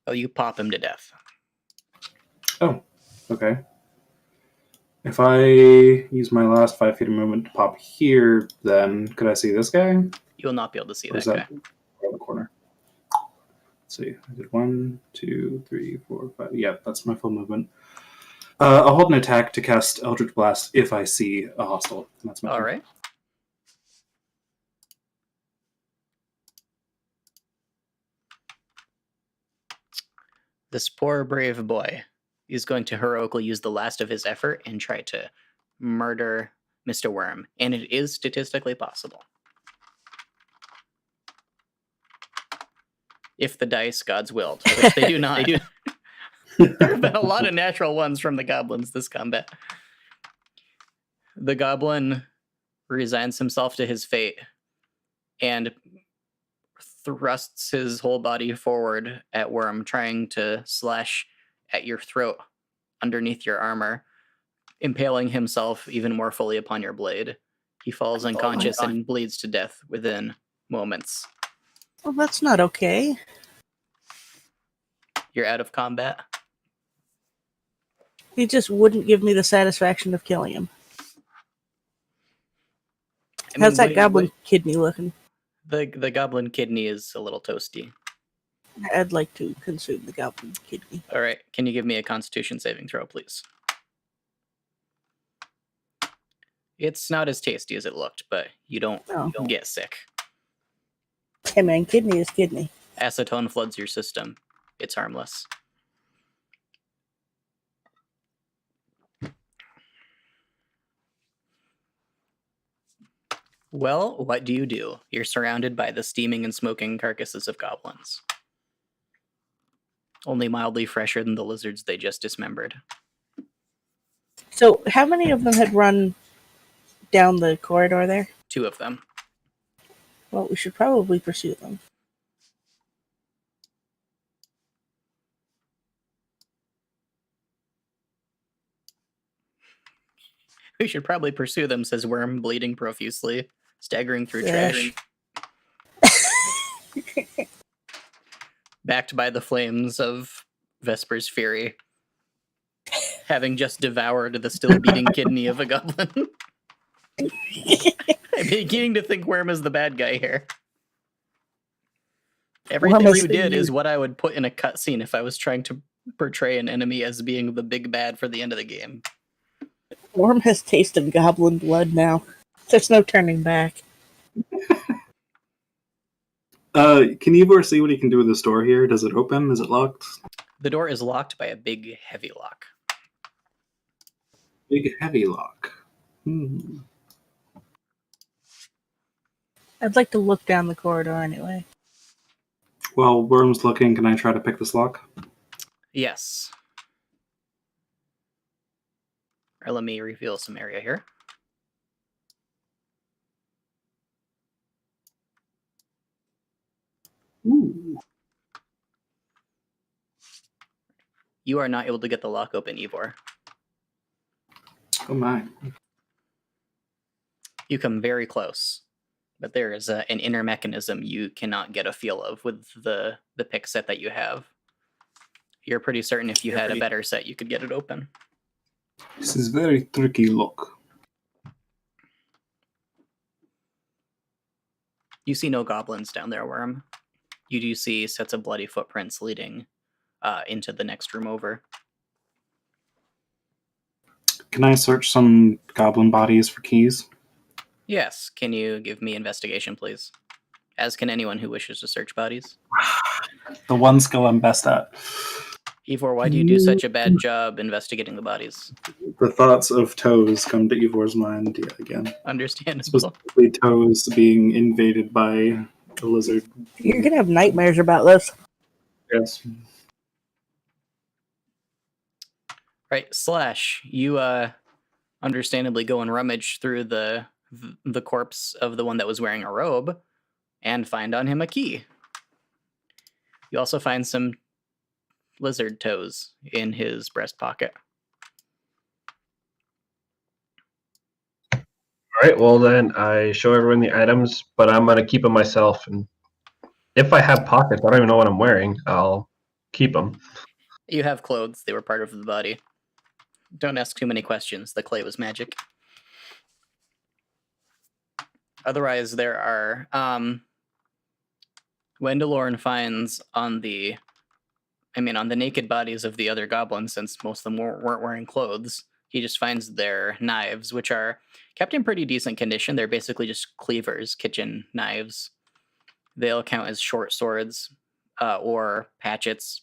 Oh, you pop him to death. Oh, okay. If I use my last 5 feet of movement to pop here, then could I see this guy? You will not be able to see that guy. Around the corner. Let's see. I did 1, 2, 3, 4, 5. Yeah, that's my full movement. I'll hold an attack to cast Eldritch Blast if I see a hostile. That's my All turn. right. This poor brave boy is going to heroically use the last of his effort and try to murder Mr. Worm, and it is statistically possible. If the dice gods willed, which they do not. There have been a lot of natural ones from the goblins this combat. The goblin resigns himself to his fate and thrusts his whole body forward at Worm, trying to slash at your throat underneath your armor, impaling himself even more fully upon your blade. He falls unconscious and bleeds to death within moments. Well, that's not okay. You're out of combat. He just wouldn't give me the satisfaction of killing him. How's that goblin kidney looking? The goblin kidney is a little toasty. I'd like to consume the goblin kidney. All right, can you give me a Constitution saving throw, please? It's not as tasty as it looked, but you don't get sick. Hey man, kidney is kidney. Acetone floods your system. It's harmless. Well, what do? You're surrounded by the steaming and smoking carcasses of goblins. Only mildly fresher than the lizards they just dismembered. So, how many of them had run down the corridor there? 2 of them. Well, we should probably pursue them. We should probably pursue them, says Worm, bleeding profusely, staggering through trash. Backed by the flames of Vesper's fury, having just devoured the still beating kidney of a goblin. I'm beginning to think Worm is the bad guy here. Everything you did is what I would put in a cutscene if I was trying to portray an enemy as being the big bad for the end of the game. Worm has tasted goblin blood now. There's no turning back. Can Ivor see what he can do with this door here? Does it open? Is it locked? The door is locked by a big, heavy lock. Big, heavy lock. I'd like to look down the corridor anyway. While Worm's looking, can I try to pick this lock? Yes. Or let me reveal some area here. Ooh. You are not able to get the lock open, Ivor. Oh my. You come very close, but there is an inner mechanism you cannot get a feel of with the pick set that you have. You're pretty certain if you had a better set, you could get it open. This is very tricky look. You see no goblins down there, Worm. You do see sets of bloody footprints leading into the next room over. Can I search some goblin bodies for keys? Yes, can you give me investigation, please? As can anyone who wishes to search bodies. The one skill I'm best at. Ivor, why do you do such a bad job investigating the bodies? The thoughts of toes come to Ivor's mind yet again. Understandable. Specifically, toes being invaded by a lizard. You're gonna have nightmares about this. Yes. Right, Slash, you understandably go and rummage through the corpse of the one that was wearing a robe and find on him a key. You also find some lizard toes in his breast pocket. All right, well then I show everyone the items, but I'm gonna keep them myself. And if I have pockets, I don't even know what I'm wearing. I'll keep them. You have clothes, they were part of the body. Don't ask too many questions, the clay was magic. Otherwise, there are... Wendelorn finds on the naked bodies of the other goblins, since most of them weren't wearing clothes, he just finds their knives, which are kept in pretty decent condition. They're basically just cleavers, kitchen knives. They'll count as short swords or hatchets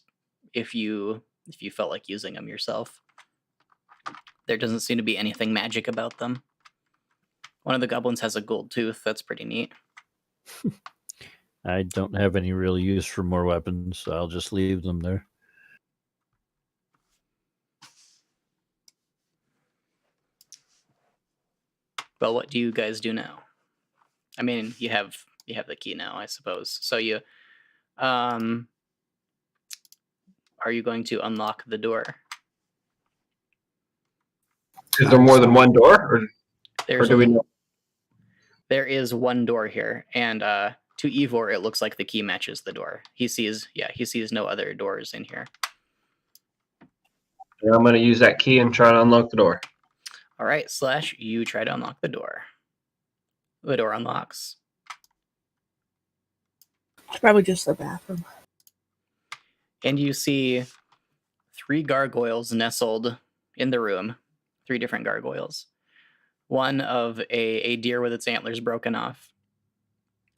if you felt like using them yourself. There doesn't seem to be anything magic about them. One of the goblins has a gold tooth. That's pretty neat. I don't have any real use for more weapons, so I'll just leave them there. Well, what do you guys do now? I mean, you have the key now, I suppose. So you, are you going to unlock the door? Is there more than one door, or do we know? There is one door here, and to Ivor, it looks like the key matches the door. He sees no other doors in here. I'm gonna use that key and try to unlock the door. All right, Slash, you try to unlock the door. The door unlocks. It's probably just the bathroom. And you see 3 gargoyles nestled in the room. 3 different gargoyles. One of a deer with its antlers broken off.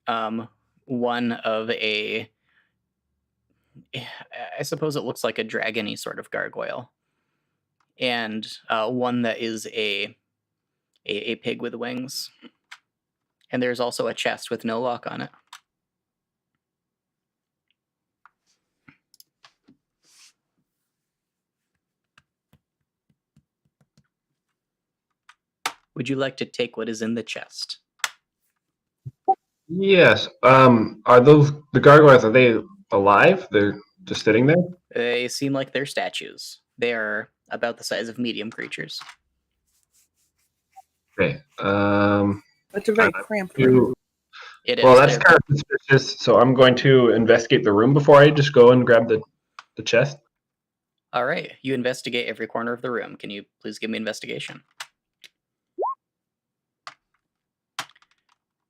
One of I suppose it looks like a dragon-y sort of gargoyle. And one that is a pig with wings. And there's also a chest with no lock on it. Would you like to take what is in the chest? Yes. Are those the gargoyles? Are they alive? They're just sitting there. They seem like they're statues. They are about the size of medium creatures. Okay. It's a very cramped room. It is. Well, that's kind of suspicious. So I'm going to investigate the room before I just go and grab the chest. All right. You investigate every corner of the room. Can you please give me investigation?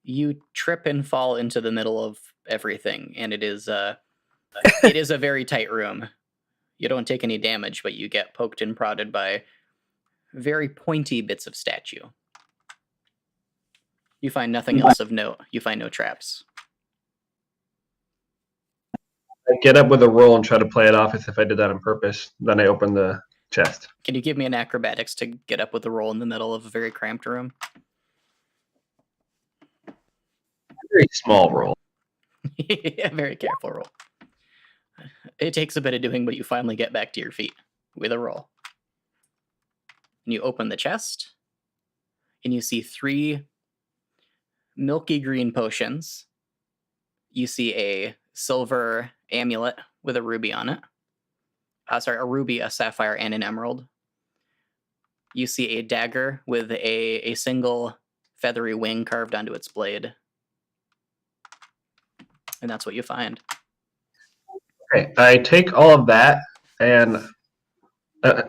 You trip and fall into the middle of everything, and it is a very tight room. You don't take any damage, but you get poked and prodded by very pointy bits of statue. You find nothing else of note. You find no traps. I get up with a roll and try to play it off as if I did that on purpose. Then I open the chest. Can you give me an acrobatics to get up with a roll in the middle of a very cramped room? Very small roll. Yeah, very careful roll. It takes a bit of doing, but you finally get back to your feet with a roll. And you open the chest, and you see 3 milky green potions. You see a silver amulet with a ruby on it, a ruby, a sapphire, and an emerald. You see a dagger with a single feathery wing carved onto its blade. And that's what you find. Okay, I take all of that, and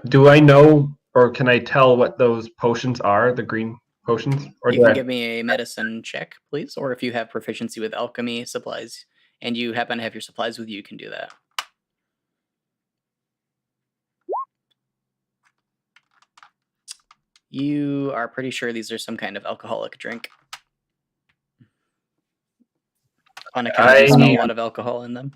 do I know, or can I tell what those potions are, the green potions? Or You can give me a medicine check, please, or if you have proficiency with alchemy supplies and you happen to have your supplies with you, you can do that. You are pretty sure these are some kind of alcoholic drink. On account of you smell a lot of alcohol in them.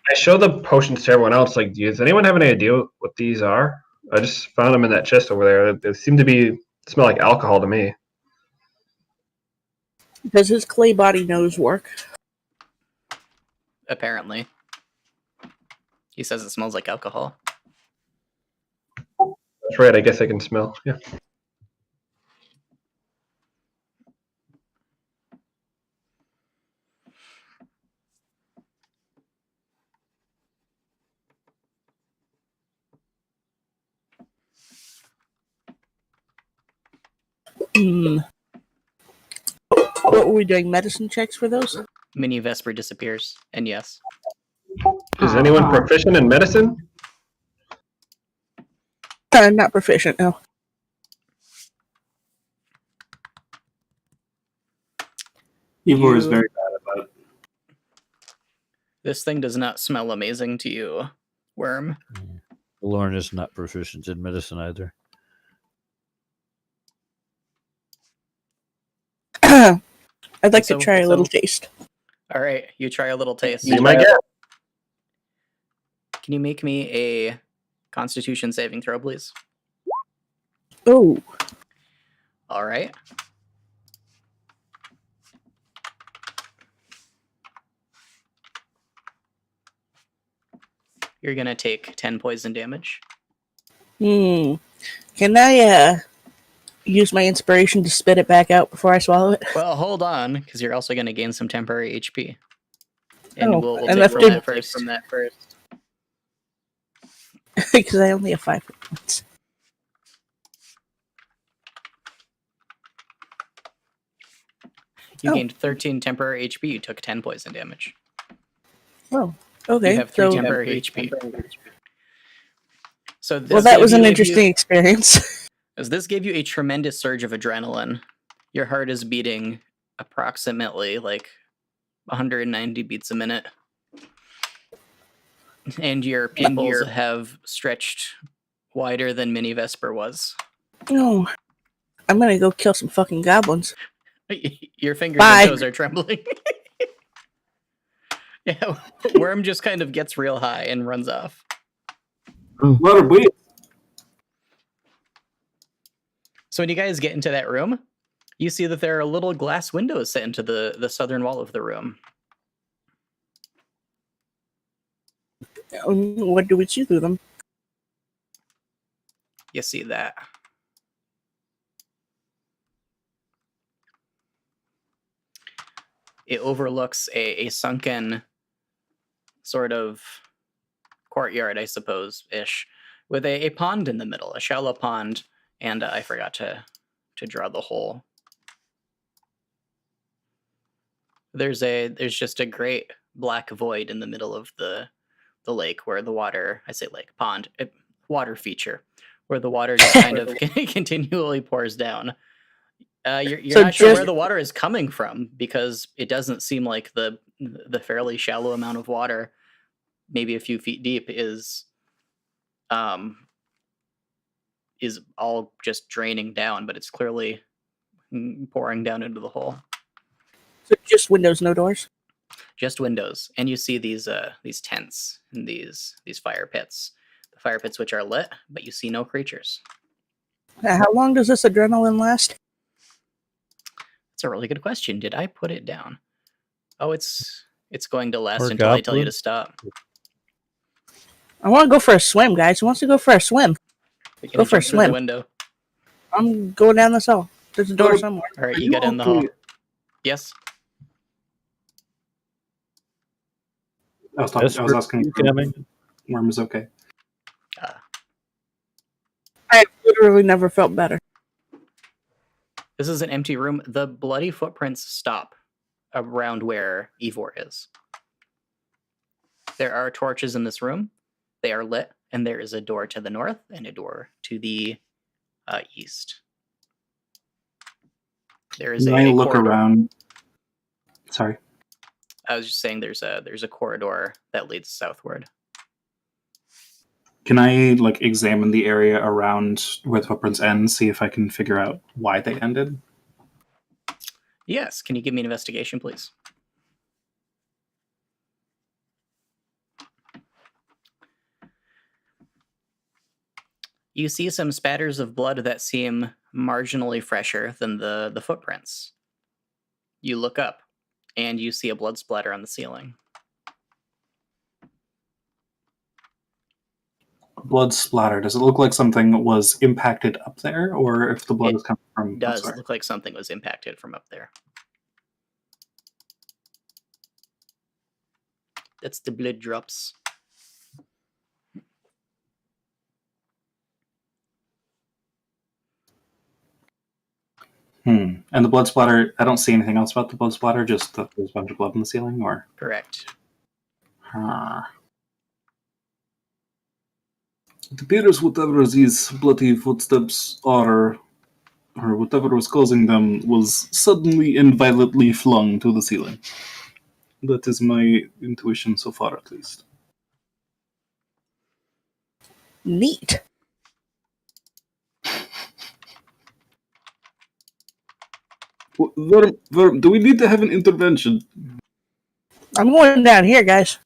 I show the potions to everyone else. Like, does anyone have any idea what these are? I just found them in that chest over there. They seem to smell like alcohol to me. Does his clay body nose work? Apparently. He says it smells like alcohol. That's right. I guess I can smell. Yeah. What were we doing? Medicine checks for those? Mini Vesper disappears, and yes. Is anyone proficient in medicine? I'm not proficient, no. Ivor is very bad about it. This thing does not smell amazing to you, Worm. Lauren is not proficient in medicine either. I'd like to try a little taste. All right, you try a little taste. You might get. Can you make me a Constitution saving throw, please? Oh. All right. You're going to take 10 poison damage. Can I use my inspiration to spit it back out before I swallow it? Well, hold on, because you're also going to gain some temporary HP. And we'll and take from that first. Because I only have 5 points. You gained 13 temporary HP. You took 10 poison damage. Oh, okay. You have 3 temporary HP. So well, that was an interesting experience. As this gave you a tremendous surge of adrenaline. Your heart is beating approximately like 190 beats a minute. And your pupils have stretched wider than Mini Vesper was. Oh, I'm gonna go kill some fucking goblins. Your fingers and toes are trembling. Yeah, Worm just kind of gets real high and runs off. What are we? So when you guys get into that room, you see that there are little glass windows set into the southern wall of the room. What do we see through them? You see that. It overlooks a sunken sort of courtyard, I suppose, ish, with a pond in the middle, a shallow pond, and I forgot to draw the hole. There's just a great black void in the middle of the lake where the water, I say lake, pond, water feature, where the water just kind of continually pours down. You're not sure where the water is coming from because it doesn't seem like the fairly shallow amount of water, maybe a few feet deep, is all just draining down, but it's clearly pouring down into the hole. So just windows, no doors? Just windows, and you see these tents and these fire pits. The fire pits which are lit, but you see no creatures. How long does this adrenaline last? That's a really good question. Did I put it down? Oh, it's going to last until I tell you to stop. I want to go for a swim, guys. Who wants to go for a swim? Go for a swim. The window. I'm going down this hall. There's a door somewhere. All right, you get in the hall. Yes. I was asking. Worm is okay. I literally never felt better. This is an empty room. The bloody footprints stop around where Ivor is. There are torches in this room. They are lit, and there is a door to the north and a door to the east. There is Can a I look corridor. around? Sorry. I was just saying there's a corridor that leads southward. Can I like examine the area around where the footprints end, see if I can figure out why they ended? Yes. Can you give me an investigation, please? You see some spatters of blood that seem marginally fresher than the footprints. You look up, and you see a blood splatter on the ceiling. Blood splatter. Does it look like something was impacted up there, or if the blood It is coming from? It does look like something was impacted from up there. That's the blood drops. And the blood splatter. I don't see anything else about the blood splatter. Just that there's a bunch of blood in the ceiling, or. Correct. It appears whatever these bloody footsteps are, or whatever was causing them, was suddenly and violently flung to the ceiling. That is my intuition so far, at least. Neat. Worm, do we need to have an intervention? I'm going down here, guys.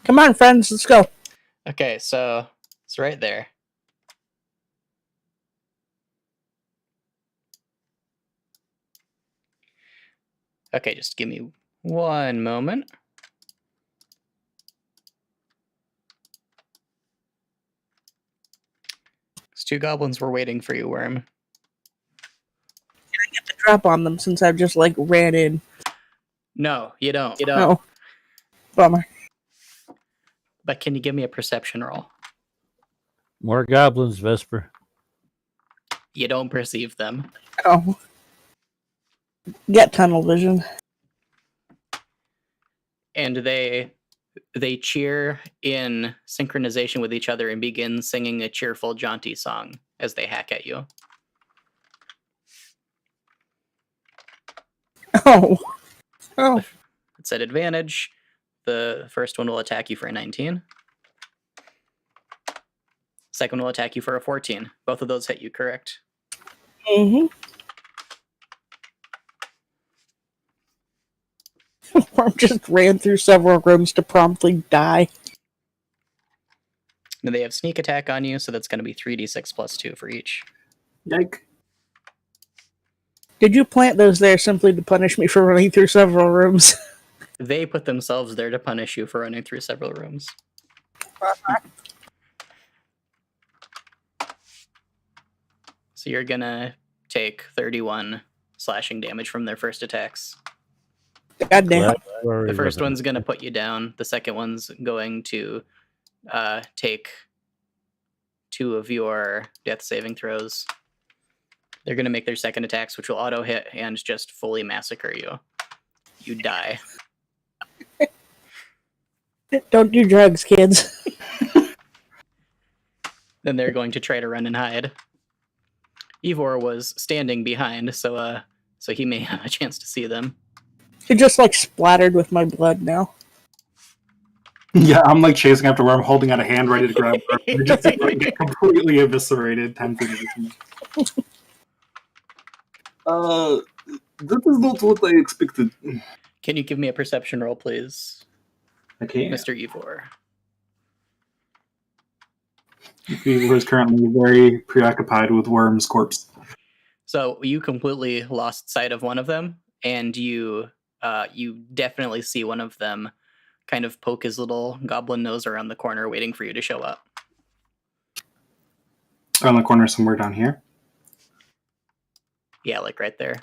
Come on, friends, let's go. Okay, so it's right there. Okay, just give me one moment. These two goblins were waiting for you, Worm. Get the drop on them since I've just, ran in. No, you don't. No. Bummer. But can you give me a perception roll? More goblins, Vesper. You don't perceive them. Oh. Get tunnel vision. And they cheer in synchronization with each other and begin singing a cheerful, jaunty song as they hack at you. Oh. Oh. It's at advantage. The first one will attack you for a 19. Second will attack you for a 14. Both of those hit you, correct? Mm-hmm. Worm just ran through several rooms to promptly die. Now they have sneak attack on you, so that's going to be 3d6 plus 2 for each. Yike. Did you plant those there simply to punish me for running through several rooms? They put themselves there to punish you for running through several rooms. So you're going to take 31 slashing damage from their first attacks. God damn. The first one's going to put you down. The second one's going to take 2 of your death saving throws. They're going to make their second attacks, which will auto hit and just fully massacre you. You die. Don't do drugs, kids. Then they're going to try to run and hide. Ivor was standing behind, so he may have a chance to see them. You're just splattered with my blood now. Yeah, I'm chasing after Worm, holding out a hand, ready to grab her. They just get completely eviscerated 10 feet away from me. That is not what I expected. Can you give me a perception roll, please? Okay. Mr. Ivor. Ivor is currently very preoccupied with Worm's corpse. So you completely lost sight of one of them, and you definitely see one of them kind of poke his little goblin nose around the corner, waiting for you to show up. Around the corner somewhere down here? Yeah, right there.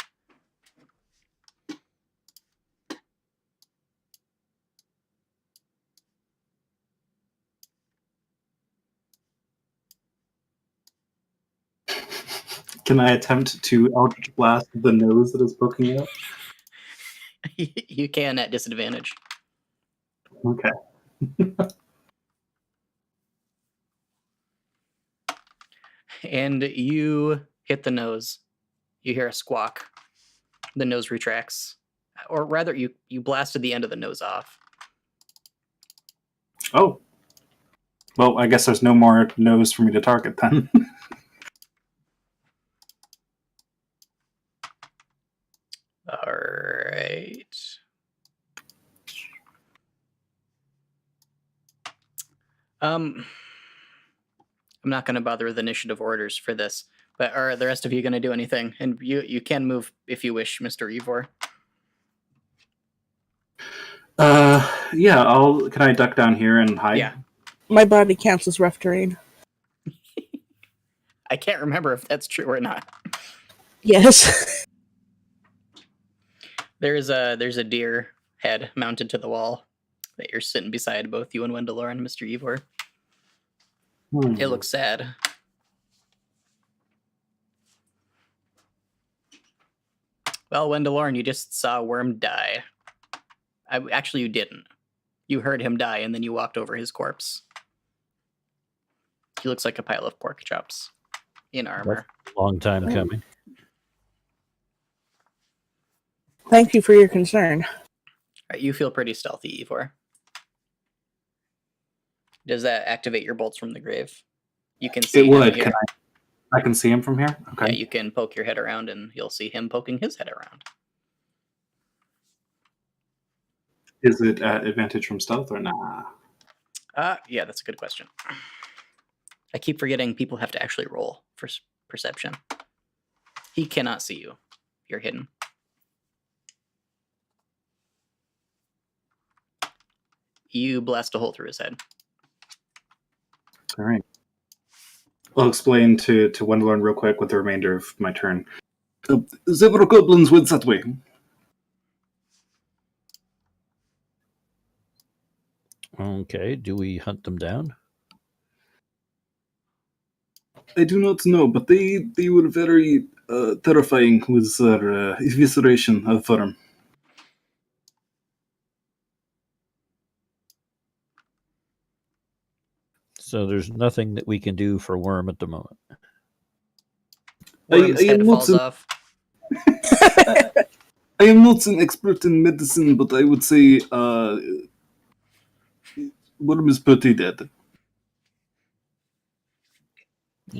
Can I attempt to Eldritch Blast the nose that is poking out? You can at disadvantage. Okay. And you hit the nose. You hear a squawk. The nose retracts. Or rather, you blasted the end of the nose off. Oh. Well, I guess there's no more nose for me to target then. All right. I'm not going to bother with initiative orders for this, but are the rest of you going to do anything? And you can move if you wish, Mr. Ivor. Yeah, can I duck down here and hide? Yeah. My body counts as rough terrain. I can't remember if that's true or not. Yes. There's a deer head mounted to the wall that you're sitting beside, both you and Wendelor and Mr. Ivor. It looks sad. Well, Wendelorn, you just saw a worm die. Actually, you didn't. You heard him die, and then you walked over his corpse. He looks like a pile of pork chops in armor. Long time coming. Thank you for your concern. You feel pretty stealthy, Ivor. Does that activate your bolts from the grave? You can see It would. him here. I can see him from here? Okay. Yeah, you can poke your head around, and you'll see him poking his head around. Is it at advantage from stealth or nah? Yeah, that's a good question. I keep forgetting people have to actually roll for perception. He cannot see you. You're hidden. You blast a hole through his head. All right. I'll explain to Wendelorn real quick with the remainder of my turn. Several goblins went that way. Okay, do we hunt them down? I do not know, but they were very terrifying with their evisceration of Worm. So there's nothing that we can do for Worm at the moment. Worm's I head am falls not off. I am not an expert in medicine, but I would say Worm is pretty dead.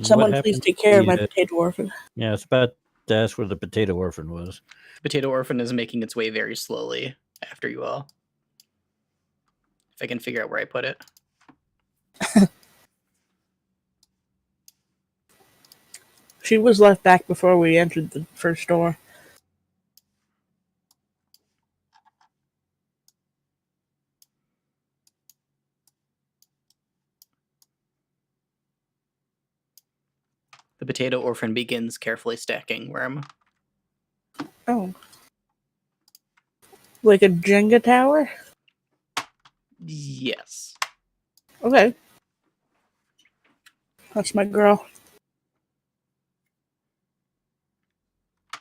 Someone please take care of my potato orphan. Yeah, I was about to ask where the potato orphan was. Potato Orphan is making its way very slowly after you all. If I can figure out where I put it. She was left back before we entered the first door. The Potato Orphan begins carefully stacking Worm. Oh. Like a Jenga tower? Yes. Okay. That's my girl.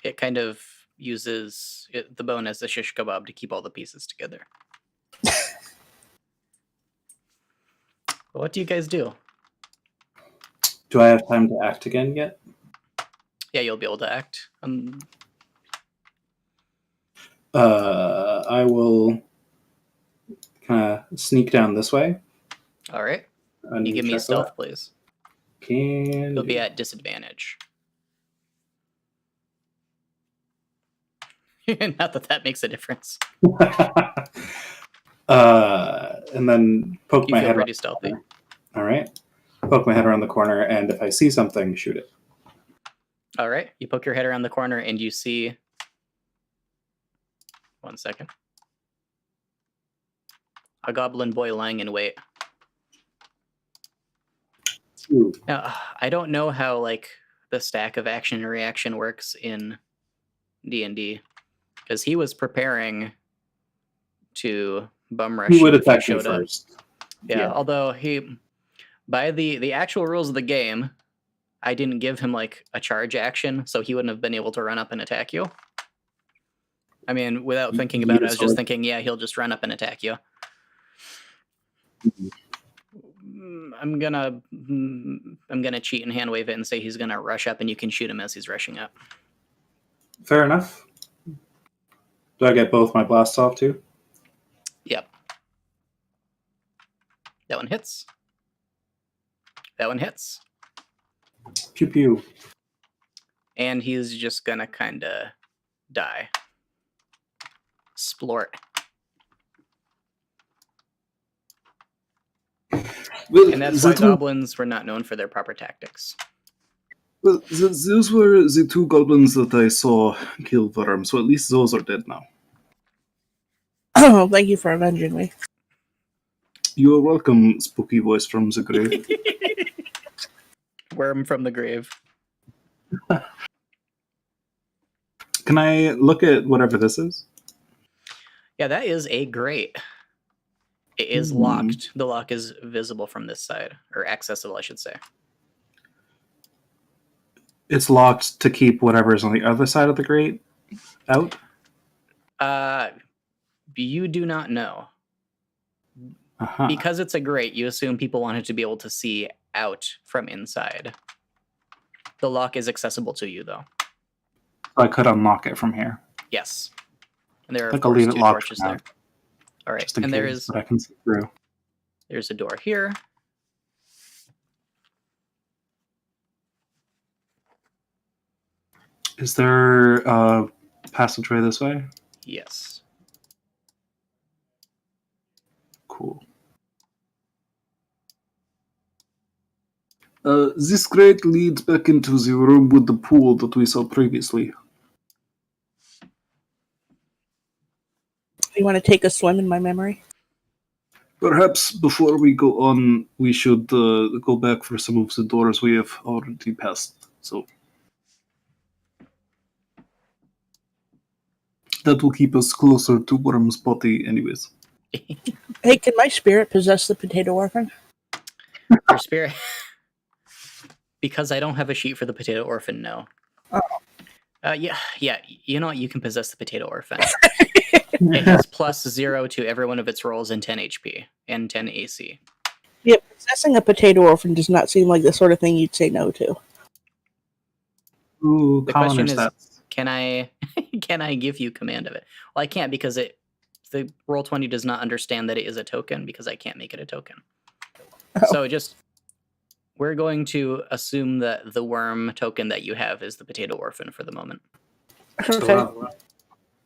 It kind of uses the bone as a shish kebab to keep all the pieces together. What do you guys do? Do I have time to act again yet? Yeah, you'll be able to act. I will kind of sneak down this way. All right. And You give me a check stealth, that. please. Can You'll be at disadvantage. Not that makes a difference. And then poke You my feel head pretty around. stealthy. All right. Poke my head around the corner, and if I see something, shoot it. All right. You poke your head around the corner and you see... 1 second. A goblin boy lying in wait. Ooh. Now, I don't know how like the stack of action and reaction works in D&D, because he was preparing to bum rush He would you if attack you me showed up. first. Yeah, although he, by the actual rules of the game, I didn't give him like a charge action, so he wouldn't have been able to run up and attack you. I mean, without thinking about it, I was just thinking, yeah, he'll just run up and attack you. I'm gonna cheat and hand wave it and say he's gonna rush up, and you can shoot him as he's rushing up. Fair enough. Do I get both my blasts off too? Yep. That one hits. That one hits. Pew pew. And he's just gonna kind of die. Splort. Well, And that's why goblins were not known for their proper tactics. Well, those were the two goblins that I saw kill Worm, so at least those are dead now. Oh, thank you for avenging me. You are welcome, spooky voice from the grave. Worm from the grave. Can I look at whatever this is? Yeah, that is a grate. It is locked. The lock is visible from this side, or accessible, I should say. It's locked to keep whatever's on the other side of the grate out? You do not know. Uh-huh. Because it's a grate, you assume people wanted to be able to see out from inside. The lock is accessible to you, though. I could unlock it from here. Yes. And there are, I of think I'll course, leave it two locked torches for now. there. All right, Just in and case, but I can see through. there's a door here. Is there a passageway this way? Yes. Cool. This grate leads back into the room with the pool that we saw previously. You want to take a swim in my memory? Perhaps before we go on, we should go back for some of the doors we have already passed. So that will keep us closer to Worm's body, anyways. Hey, can my spirit possess the potato orphan? Your spirit. Because I don't have a sheet for the potato orphan, no. Oh. Yeah. You know what? You can possess the potato orphan. It has +0 to every one of its rolls and 10 HP and 10 AC. Yeah, possessing a potato orphan does not seem like the sort of thing you'd say no to. Ooh, The question commoner is, stats. can I give you command of it? Well, I can't because the Roll20 does not understand that it is a token because I can't make it a token. Oh. So we're going to assume that the worm token that you have is the potato orphan for the moment. Okay. Wow.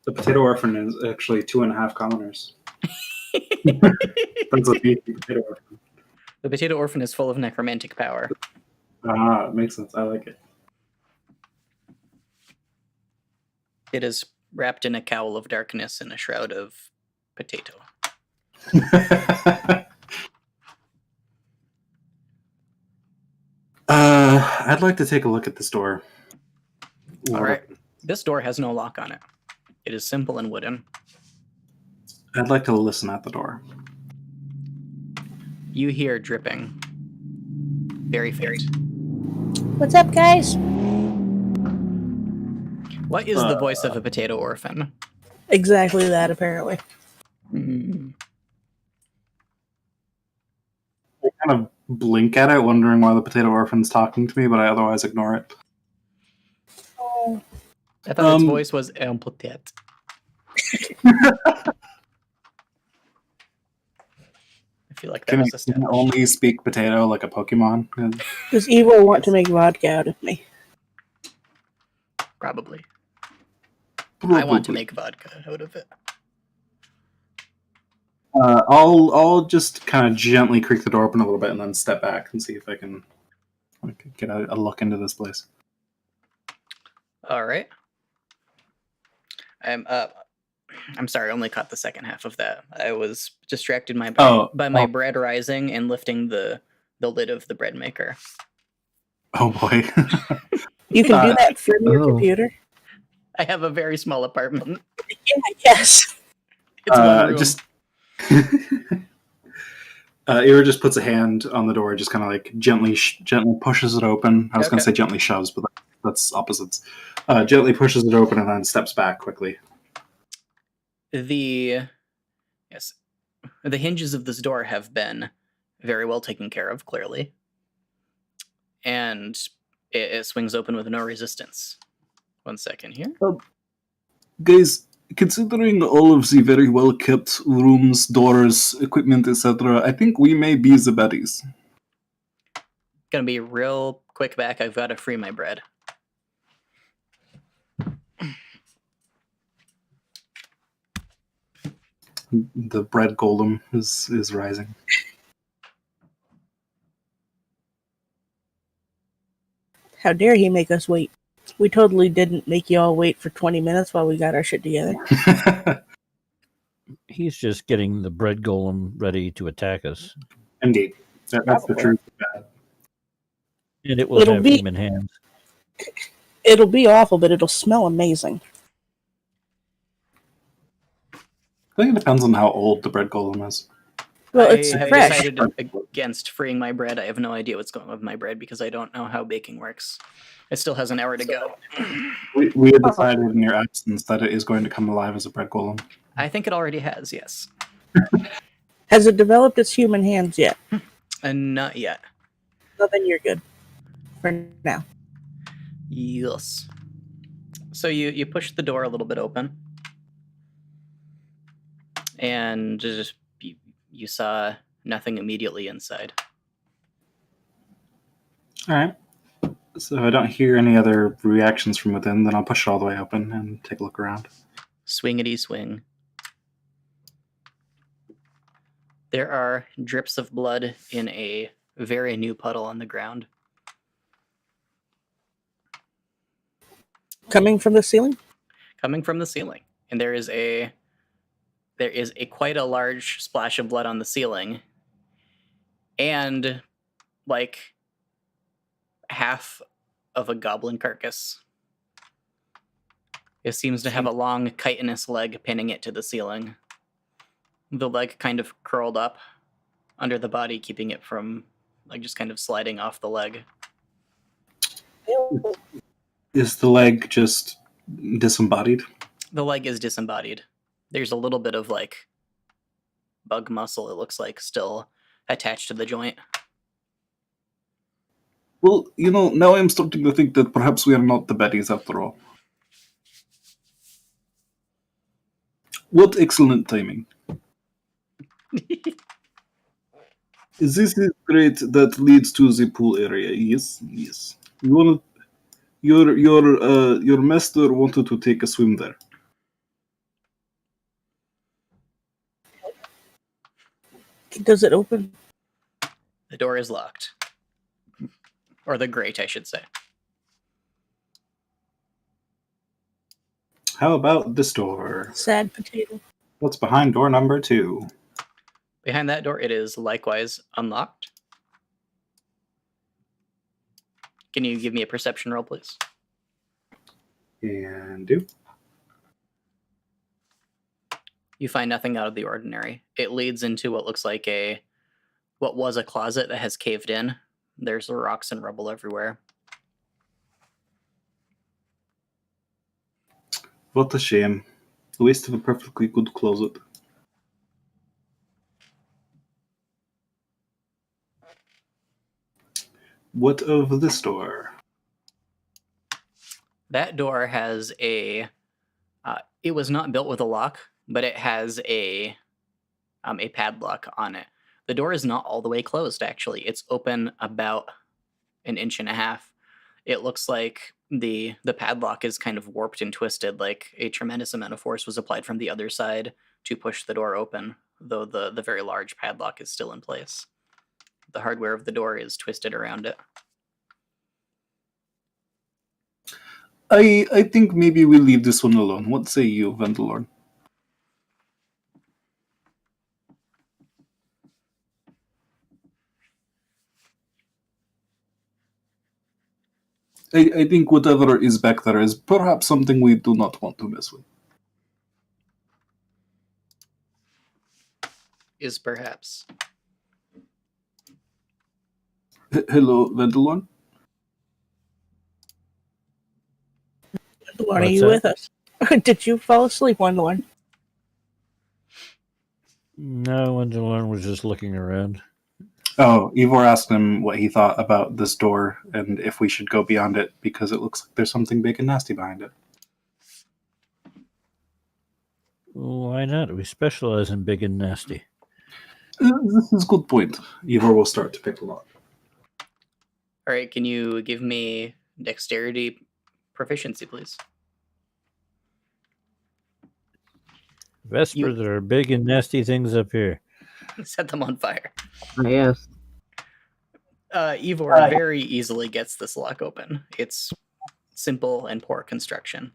The potato orphan is actually 2.5 commoners. That's a beefy potato orphan. The potato orphan is full of necromantic power. Ah, it makes sense. I like it. It is wrapped in a cowl of darkness and a shroud of potato. I'd like to take a look at this door. All right. This door has no lock on it. It is simple and wooden. I'd like to listen at the door. You hear dripping. Very faint. What's up, guys? What is the voice of a potato orphan? Exactly that, apparently. Mm. I kind of blink at it, wondering why the potato orphan's talking to me, but I otherwise ignore it. Oh. I thought its voice was un peut-être. I feel like that Can was I established. only speak potato like a Pokemon? Does Evo want to make vodka out of me? Probably. I want to make vodka out of it. I'll just kind of gently creak the door open a little bit and then step back and see if I can get a look into this place. All right. I'm sorry, I only caught the second half of that. I was distracted by my bread rising and lifting the lid of the bread maker. Oh boy. You can do that from your Oh. computer? I have a very small apartment. Yeah, yes. It's one room. Just Ira just puts a hand on the door, just kind of like gently pushes it open. I was going to Okay. say gently shoves, but that's opposites. Gently pushes it open and then steps back quickly. The hinges of this door have been very well taken care of, clearly, and it swings open with no resistance. 1 second here. Guys, considering all of the very well kept rooms, doors, equipment, etc., I think we may be the baddies. Gonna be real quick back. I've got to free my bread. The bread golem is rising. How dare he make us wait? We totally didn't make you all wait for 20 minutes while we got our shit together. He's just getting the bread golem ready to attack us. Indeed. That's the Probably. truth. And it will It'll have be- human hands. It'll be awful, but it'll smell amazing. I think it depends on how old the bread golem is. Well, I it's have fresh. decided against freeing my bread. I have no idea what's going on with my bread because I don't know how baking works. It still has an hour to go. We had decided in your absence that it is going to come alive as a bread golem. I think it already has, yes. Has it developed its human hands yet? And not yet. Well, then you're good. For now. Yes. So you push the door a little bit open, and just you saw nothing immediately inside. All right. So if I don't hear any other reactions from within, then I'll push it all the way open and take a look around. Swingity swing. There are drips of blood in a very new puddle on the ground. Coming from the ceiling? Coming from the ceiling. And there is a quite a large splash of blood on the ceiling. And like half of a goblin carcass. It seems to have a long chitinous leg pinning it to the ceiling. The leg kind of curled up under the body, keeping it from like just kind of sliding off the leg. Is the leg just disembodied? The leg is disembodied. There's a little bit of like bug muscle, it looks like, still attached to the joint. Well, now I'm starting to think that perhaps we are not the baddies after all. What excellent timing. This is great. That leads to the pool area. Yes, yes. Your master wanted to take a swim there. Does it open? The door is locked. Or the grate, I should say. How about this door? Sad potato. What's behind door number 2? Behind that door, it is likewise unlocked. Can you give me a perception roll, please? And do. You find nothing out of the ordinary. It leads into what looks like what was a closet that has caved in. There's rocks and rubble everywhere. What a shame. A waste of a perfectly good closet. What of this door? That door has it was not built with a lock, but it has a padlock on it. The door is not all the way closed, actually. It's open about 1.5 inches. It looks like the padlock is kind of warped and twisted, like a tremendous amount of force was applied from the other side to push the door open, though the very large padlock is still in place. The hardware of the door is twisted around it. I think maybe we'll leave this one alone. What say you, Vandalorn? I think whatever is back there is perhaps something we do not want to mess with. Is perhaps. Hello, Vendelon. Wendalorn, are What's you that? with us? Did you fall asleep, Wendalorn? No, Wendalorn was just looking around. Oh, Ivor asked him what he thought about this door and if we should go beyond it because it looks like there's something big and nasty behind it. Why not? We specialize in big and nasty. This is a good point. Ivor will start to pick the lock. All right, can you give me dexterity proficiency, please? Vesper, there are big and nasty things up here. Set them on fire. Yes. Ivor very easily gets this lock open. It's simple and poor construction.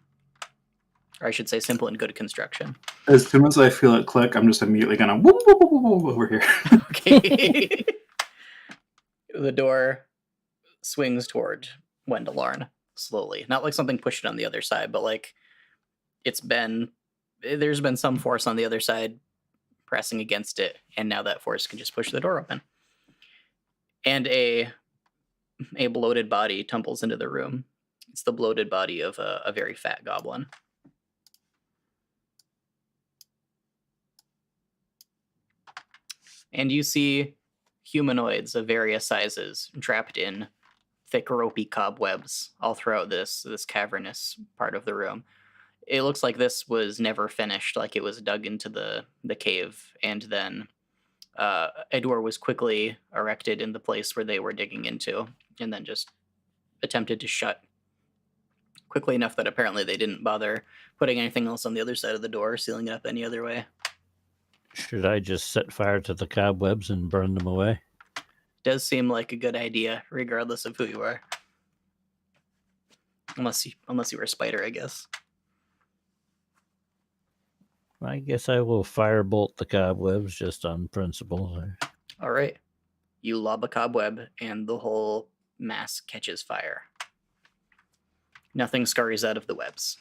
Or I should say simple and good construction. As soon as I feel it click, I'm just immediately gonna whoop, whoop, whoop, whoop, whoop over here. Okay. The door swings toward Wendalorn slowly. Not like something pushed it on the other side, but like there's been some force on the other side pressing against it, and now that force can just push the door open. And a bloated body tumbles into the room. It's the bloated body of a very fat goblin. And you see humanoids of various sizes trapped in thick ropey cobwebs all throughout this cavernous part of the room. It looks like this was never finished, like it was dug into the cave, and then a door was quickly erected in the place where they were digging into, and then just attempted to shut quickly enough that apparently they didn't bother putting anything else on the other side of the door, sealing it up any other way. Should I just set fire to the cobwebs and burn them away? Does seem like a good idea, regardless of who you are. Unless you were a spider, I guess. I guess I will firebolt the cobwebs just on principle. All right. You lob a cobweb, and the whole mass catches fire. Nothing scurries out of the webs.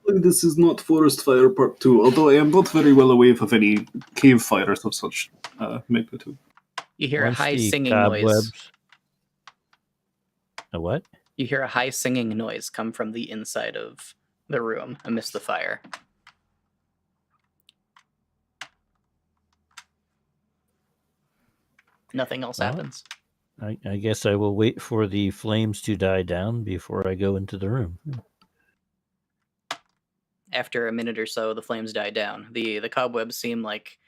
This is not Forest Fire Part 2, although I am not very well aware of any cave fires of such magnitude. You hear Once a high the singing cobwebs... noise. A what? You hear a high singing noise come from the inside of the room amidst the fire. Nothing else happens. I guess I will wait for the flames to die down before I go into the room. After a minute or so, the flames die down. The cobwebs seem like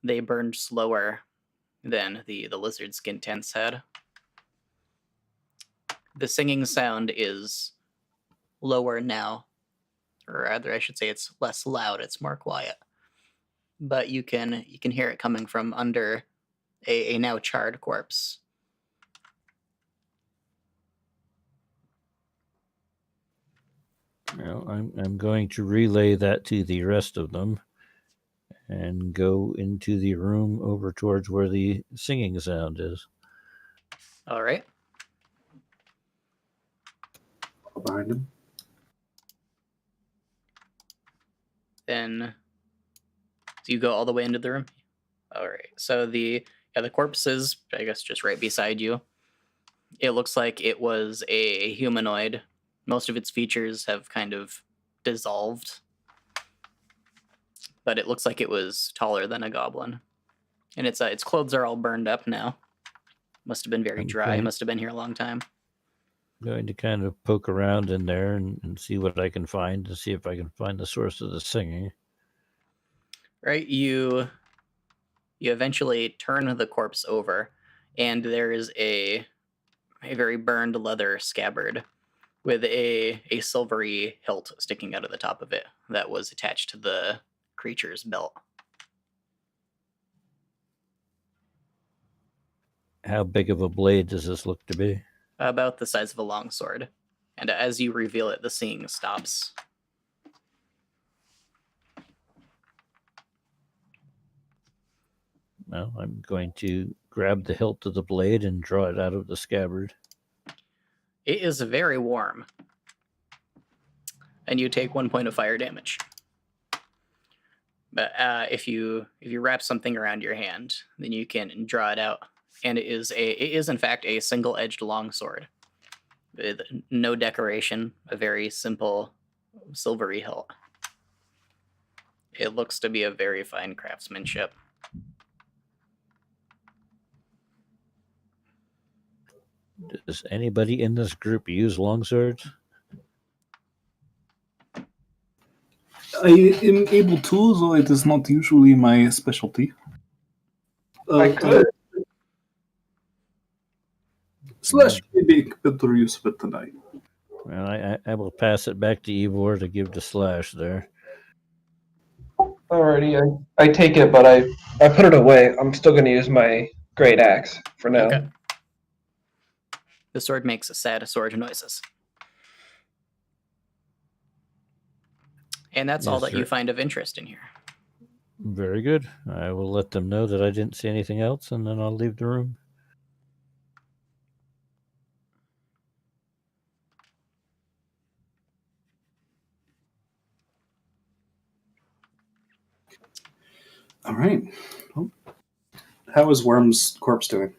they burned slower than the lizard skin tents had. The singing sound is lower now, or rather, I should say it's less loud. It's more quiet, but you can hear it coming from under a now charred corpse. Well, I'm going to relay that to the rest of them and go into the room over towards where the singing sound is. All right. Behind him. Then, do you go all the way into the room? All right. So the corpse is, I guess, just right beside you. It looks like it was a humanoid. Most of its features have kind of dissolved, but it looks like it was taller than a goblin. And its clothes are all burned up now. Must have been very dry. Okay. Must have been here a long time. I'm going to kind of poke around in there and see what I can find to see if I can find the source of the singing. Right, you eventually turn the corpse over, and there is a very burned leather scabbard with a silvery hilt sticking out of the top of it that was attached to the creature's belt. How big of a blade does this look to be? About the size of a longsword. And as you reveal it, the singing stops. Well, I'm going to grab the hilt of the blade and draw it out of the scabbard. It is very warm. And you take 1 point of fire damage. But if you wrap something around your hand, then you can draw it out, and it is in fact a single-edged longsword with no decoration, a very simple silvery hilt. It looks to be a very fine craftsmanship. Does anybody in this group use longswords? I am able to, though it is not usually my specialty. I could. Slash may make better use of it tonight. Well, I will pass it back to Ivor to give to Slash there. Alrighty, I take it, but I put it away. I'm still going to use my great axe for now. Okay. The sword makes a sad sword noises. And that's all Yes, that you sir. find of interest in here. Very good. I will let them know that I didn't see anything else, and then I'll leave the room. All right. Well, how is Worm's corpse doing?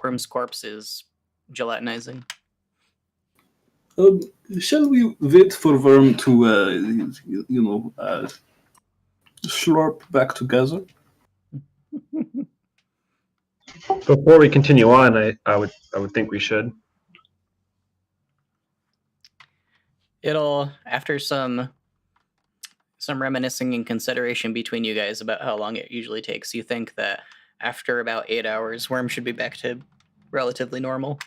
Worm's corpse is gelatinizing. Shall we wait for Worm to, slurp back together? Before we continue on, I would think we should. It'll, after some reminiscing and consideration between you guys about how long it usually takes, you think that after about 8 hours, Worm should be back to relatively normal.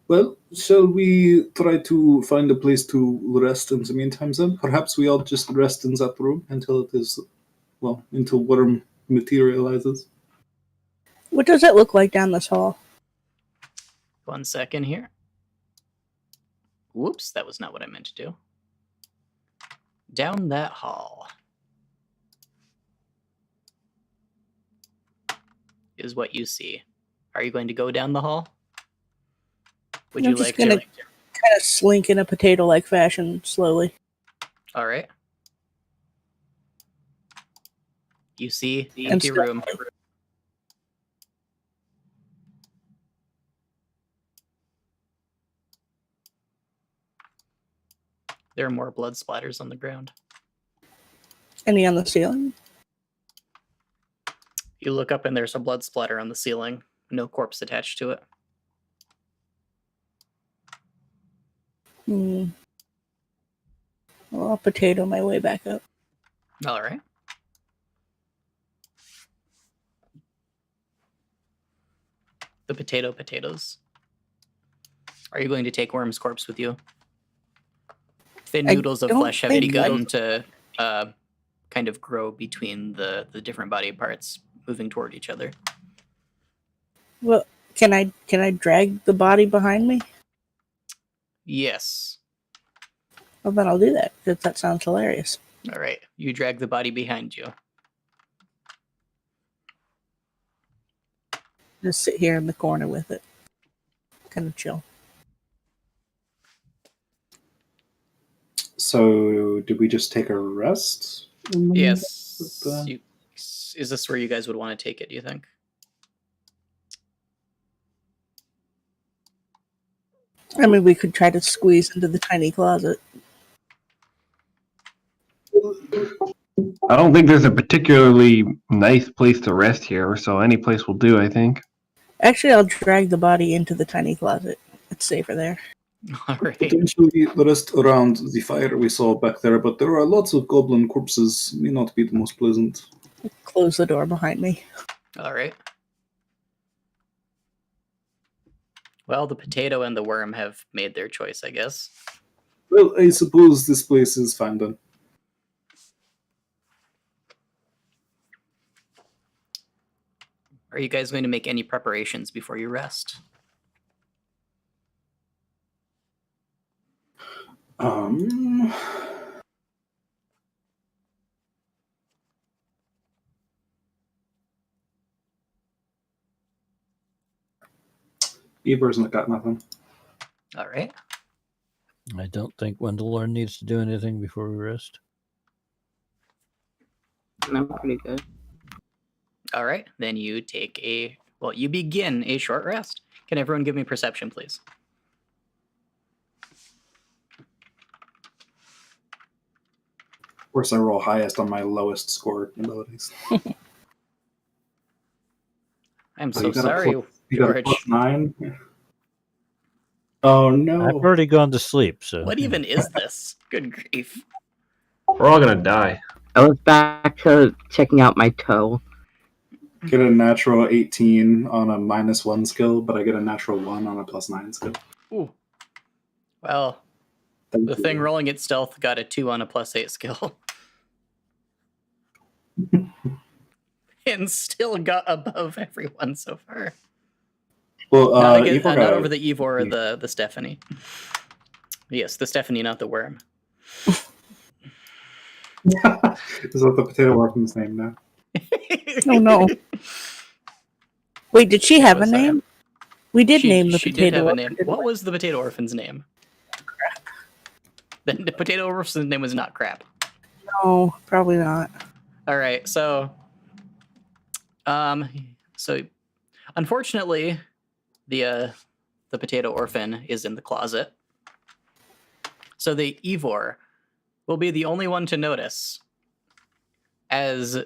Well, shall we try to find a place to rest in the meantime then? Perhaps we all just rest in that room until until Worm materializes. What does it look like down this hall? 1 second here. Whoops, that was not what I meant to do. Down that hall is what you see. Are you going to go down the hall? Would I'm you just like gonna to? kind of slink in a potato-like fashion slowly. All right. You see the And empty still- room. There are more blood splatters on the ground. Any on the ceiling? You look up and there's a blood splatter on the ceiling. No corpse attached to it. Well, I'll potato my way back up. All right. The potatoes. Are you going to take Worm's corpse with you? Thin I noodles of don't flesh have think begun to kind of grow between the different body parts, moving toward each other. Well, can I drag the body behind me? Yes. Well, then I'll do that because that sounds hilarious. All right. You drag the body behind you. Just sit here in the corner with it. Kind of chill. So, did we just take a rest? Yes. The- Is this where you guys would want to take it, do you think? I mean, we could try to squeeze into the tiny closet. I don't think there's a particularly nice place to rest here, so any place will do, I think. Actually, I'll drag the body into the tiny closet. It's safer there. All right. Potentially the rest around the fire we saw back there, but there are lots of goblin corpses. May not be the most pleasant. Close the door behind me. All right. Well, the potato and the worm have made their choice, I guess. Well, I suppose this place is fine then. Are you guys going to make any preparations before you rest? Eber's not got nothing. All right. I don't think Wendelorn needs to do anything before we rest. I'm pretty good. All right, then you you begin a short rest. Can everyone give me perception, please? Of course, I roll highest on my lowest score abilities. I'm Oh, so sorry, you got a George. +9? Oh I've no. already gone to sleep, so What even is this? Good grief. We're all gonna die. I was back to checking out my toe. Get a natural 18 on a -1 skill, but I get a natural 1 on a +9 skill. Ooh. Well, Thank the you. thing rolling its stealth got a 2 on a +8 skill. And still got above everyone so far. Well, Not over the Evor or the Stephanie. Yes, the Stephanie, not the worm. Is that the potato orphan's name now? Oh no. Wait, did she have a was, name? We did name the She potato did have a orphan, name. didn't What we? was the potato orphan's name? The potato orphan's name was not crap. No, probably not. All right, so unfortunately, the potato orphan is in the closet. So the Evor will be the only one to notice, as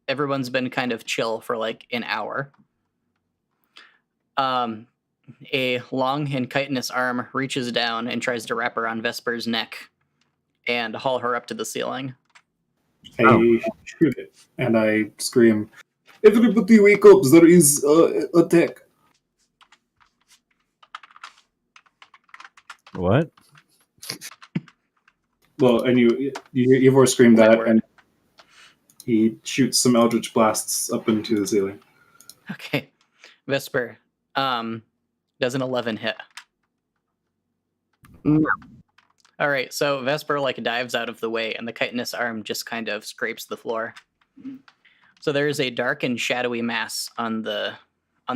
everyone's been kind of chill for like an hour. A long and chitinous arm reaches down and tries to wrap around Vesper's neck and haul her up to the ceiling. I shoot it, and I scream, "Everybody wake up, there is attack." what? Well, and you Ivor screamed My that, word. and he shoots some eldritch blasts up into the ceiling. Okay. Vesper, does an 11 hit? No. All right, so Vesper like dives out of the way, and the chitinous arm just kind of scrapes the floor. So there is a dark and shadowy mass on the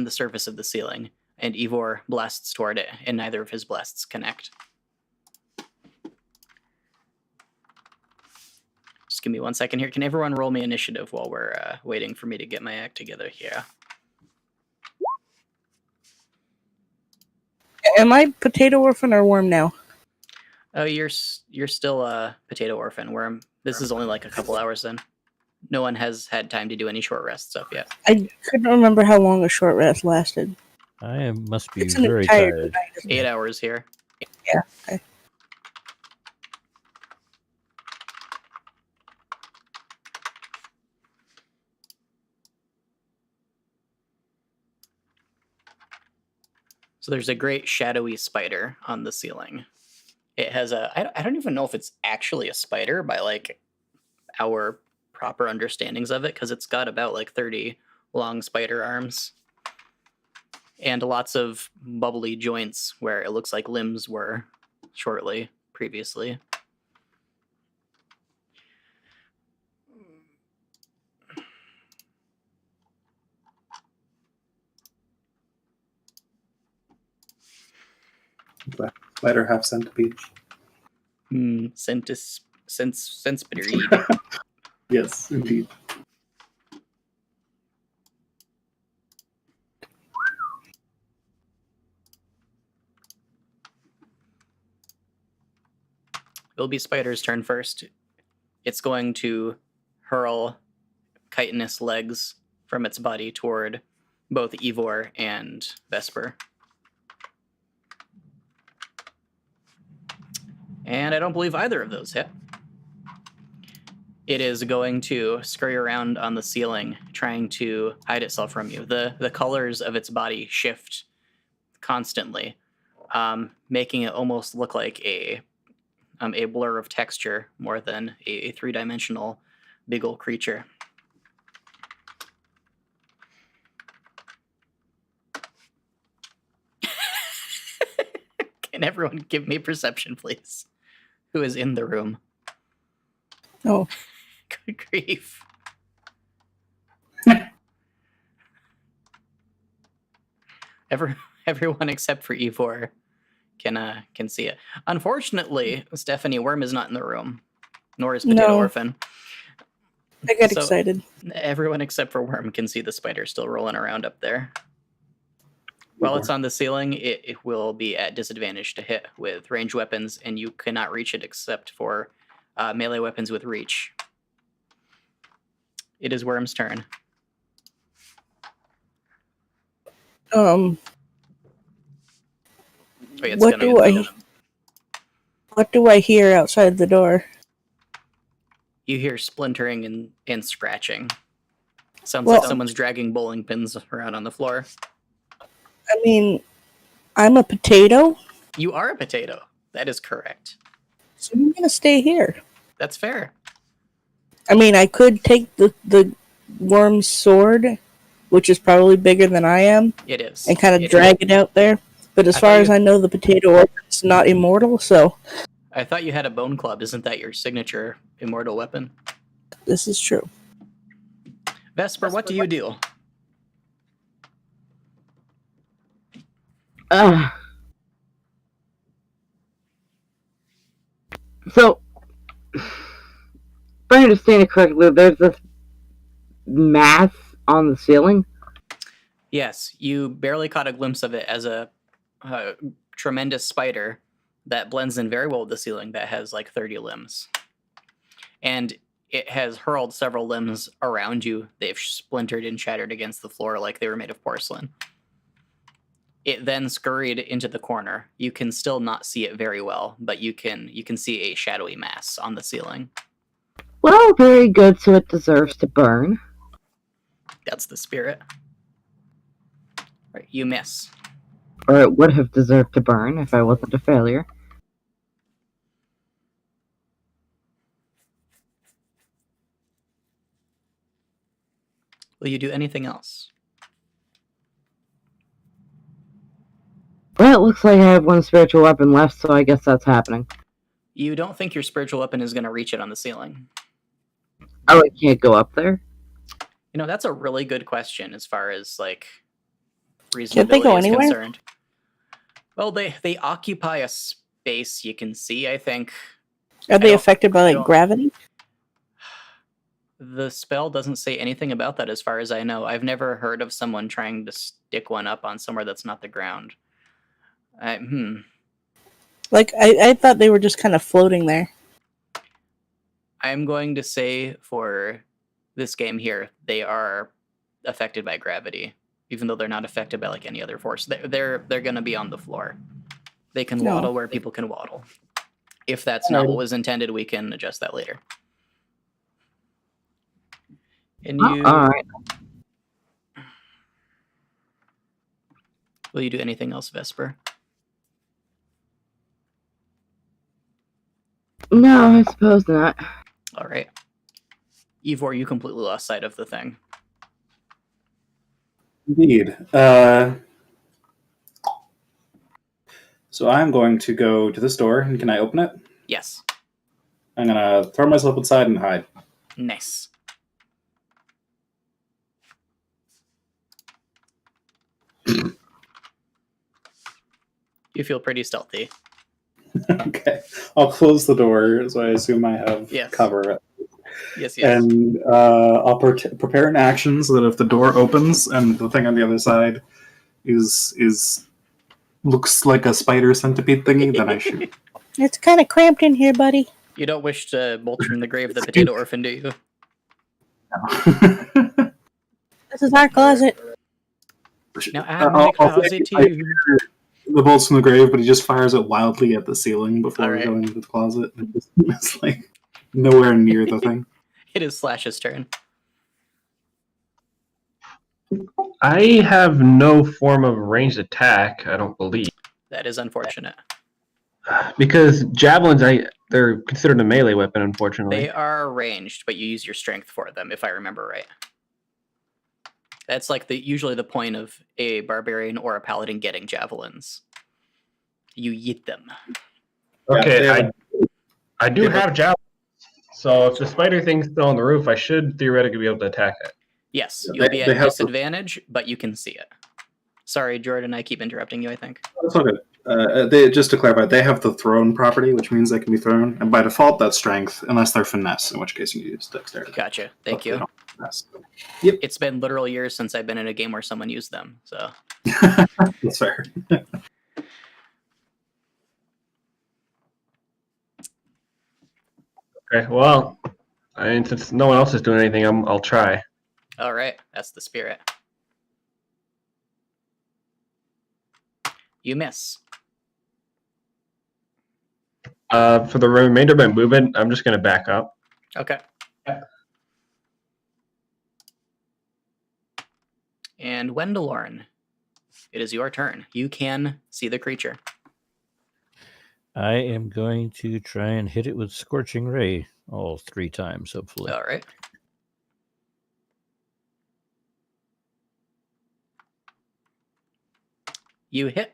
surface of the ceiling, and Ivor blasts toward it, and neither of his blasts connect. Just give me 1 second here. Can everyone roll me initiative while we're waiting for me to get my act together here? Am I potato orphan or worm now? Oh, you're still a potato orphan. Worm. This is only like a couple hours in. No one has had time to do any short rest stuff yet. I couldn't remember how long a short rest lasted. Must be It's an very entire tired. night, isn't it? 8 hours here. Yeah. Okay. So there's a great shadowy spider on the ceiling. It has I don't even know if it's actually a spider by like our proper understandings of it, because it's got about like 30 long spider arms and lots of bubbly joints where it looks like limbs were shortly previously. Spider half centipede. Sense-spidery. Yes, indeed. It'll be Spider's turn first. It's going to hurl chitinous legs from its body toward both Ivor and Vesper. And I don't believe either of those hit. It is going to scurry around on the ceiling, trying to hide itself from you. The colors of its body shift constantly, making it almost look like a blur of texture more than a three-dimensional big ol' creature. Can everyone give me perception, please? Who is in the room? Oh, Good grief. Everyone except for Ivor can see it. Unfortunately, Stephanie Worm is not in the room, nor is Potato No. Orphan. I got So- excited. Everyone except for Worm can see the spider still rolling around up there. While it's on the ceiling, it will be at disadvantage to hit with ranged weapons, and you cannot reach it except for melee weapons with reach. It is Worm's turn. Um, Oh, yeah, it's What gonna do be- I- what do I hear outside the door? You hear splintering and scratching. Sounds Well- like someone's dragging bowling pins around on the floor. I mean, I'm a potato, You are a potato. That is correct. so I'm gonna stay here. That's fair. I mean, I could take the worm's sword, which is probably bigger than I am, It is. and kind of It- drag it out there. But as I far thought as you- I know, the potato orphan's not immortal, so I thought you had a bone club. Isn't that your signature immortal weapon? this is true. Vesper, what do you do? So, if I understand it correctly, there's this mass on the ceiling. Yes, you barely caught a glimpse of it as a tremendous spider that blends in very well with the ceiling that has like 30 limbs. And it has hurled several limbs around you. They've splintered and shattered against the floor like they were made of porcelain. It then scurried into the corner. You can still not see it very well, but you can see a shadowy mass on the ceiling. Well, very good, so it deserves to burn. That's the spirit. Right, you miss. Or it would have deserved to burn if I wasn't a failure. Will you do anything else? Well, it looks like I have one spiritual weapon left, so I guess that's happening. You don't think your spiritual weapon is going to reach it on the ceiling? Oh, it can't go up there? You know, that's a really good question as far as like reasonability Can't they go is anywhere? concerned. Well, they occupy a space you can see, I think. Are they don't- affected by I like don't- gravity? The spell doesn't say anything about that as far as I know. I've never heard of someone trying to stick one up on somewhere that's not the ground. Like I thought they were just kind of floating there. I'm going to say for this game here, they are affected by gravity, even though they're not affected by like any other force. They're going to be on the floor. They can No. waddle where people can waddle. If that's not what was intended, we can adjust that later. And you Alright. will you do anything else, Vesper? No, I suppose not. All right. Ivor, you completely lost sight of the thing. Indeed. So I'm going to go to this door, and can I open it? Yes. I'm gonna throw myself inside and hide. Nice. You feel pretty stealthy. Okay. I'll close the door, so I assume I have Yes. cover. Yes, yes. And I'll prepare an action so that if the door opens and the thing on the other side is looks like a spider centipede thingy, then I shoot. It's kind of cramped in here, buddy. You don't wish to bolt from the grave the potato orphan, do you? This is our closet. Now add I'll my closet I too. hear the bolts from the grave, but he just fires it wildly at the ceiling before Alright. going into the closet. And it's like nowhere near the thing. It is Slash's turn. I have no form of ranged attack, I don't believe. That is unfortunate. Because javelins, they're considered a melee weapon, unfortunately. They are ranged, but you use your strength for them, if I remember right. That's like usually the point of a barbarian or a paladin getting javelins. You yeet them. Okay, Yeah, I do have javelins. So if the spider thing's still on the roof, I should theoretically be able to attack it. Yes, Yeah, you'll they be at have- disadvantage, but you can see it. Sorry, Jordan, I keep interrupting you, I think. That's all good. Just to clarify, they have the thrown property, which means they can be thrown, and by default that's strength, unless they're finesse, in which case you use dexterity. Gotcha. Thank But they you. don't have finesse. It's been literal years since I've been in a game where someone used them. So That's fair. Okay, well, I mean, since no one else is doing anything, I'll try. all right, that's the spirit. You miss. For the remainder of my movement, I'm just going to back up. Okay. And Wendelorn, it is your turn. You can see the creature. I am going to try and hit it with Scorching Ray all 3 times, hopefully. All right. You hit,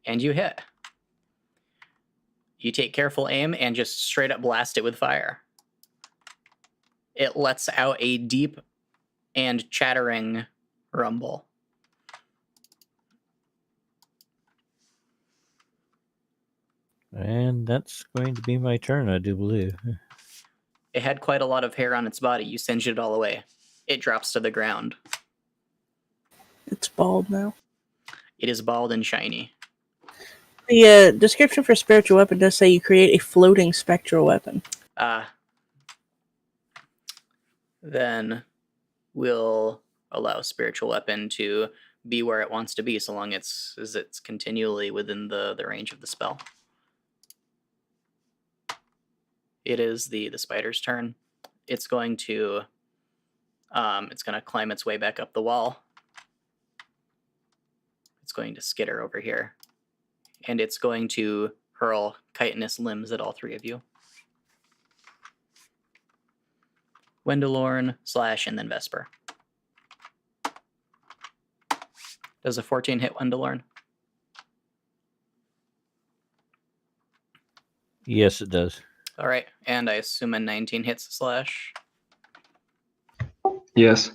and you hit. You take careful aim and just straight up blast it with fire. It lets out a deep and chattering rumble. And that's going to be my turn, I do believe. It had quite a lot of hair on its body. You singed it all away. It drops to the ground. It's bald now. It is bald and shiny. The description for spiritual weapon does say you create a floating spectral weapon. Then we'll allow spiritual weapon to be where it wants to be, so long as it's continually within the range of the spell. It is the spider's turn. It's going to climb its way back up the wall. It's going to skitter over here. And it's going to hurl chitinous limbs at all 3 of you. Wendelorn, Slash, and then Vesper. Does a 14 hit Wendelorn? Yes, it does. All right, and I assume a 19 hits Slash. Yes.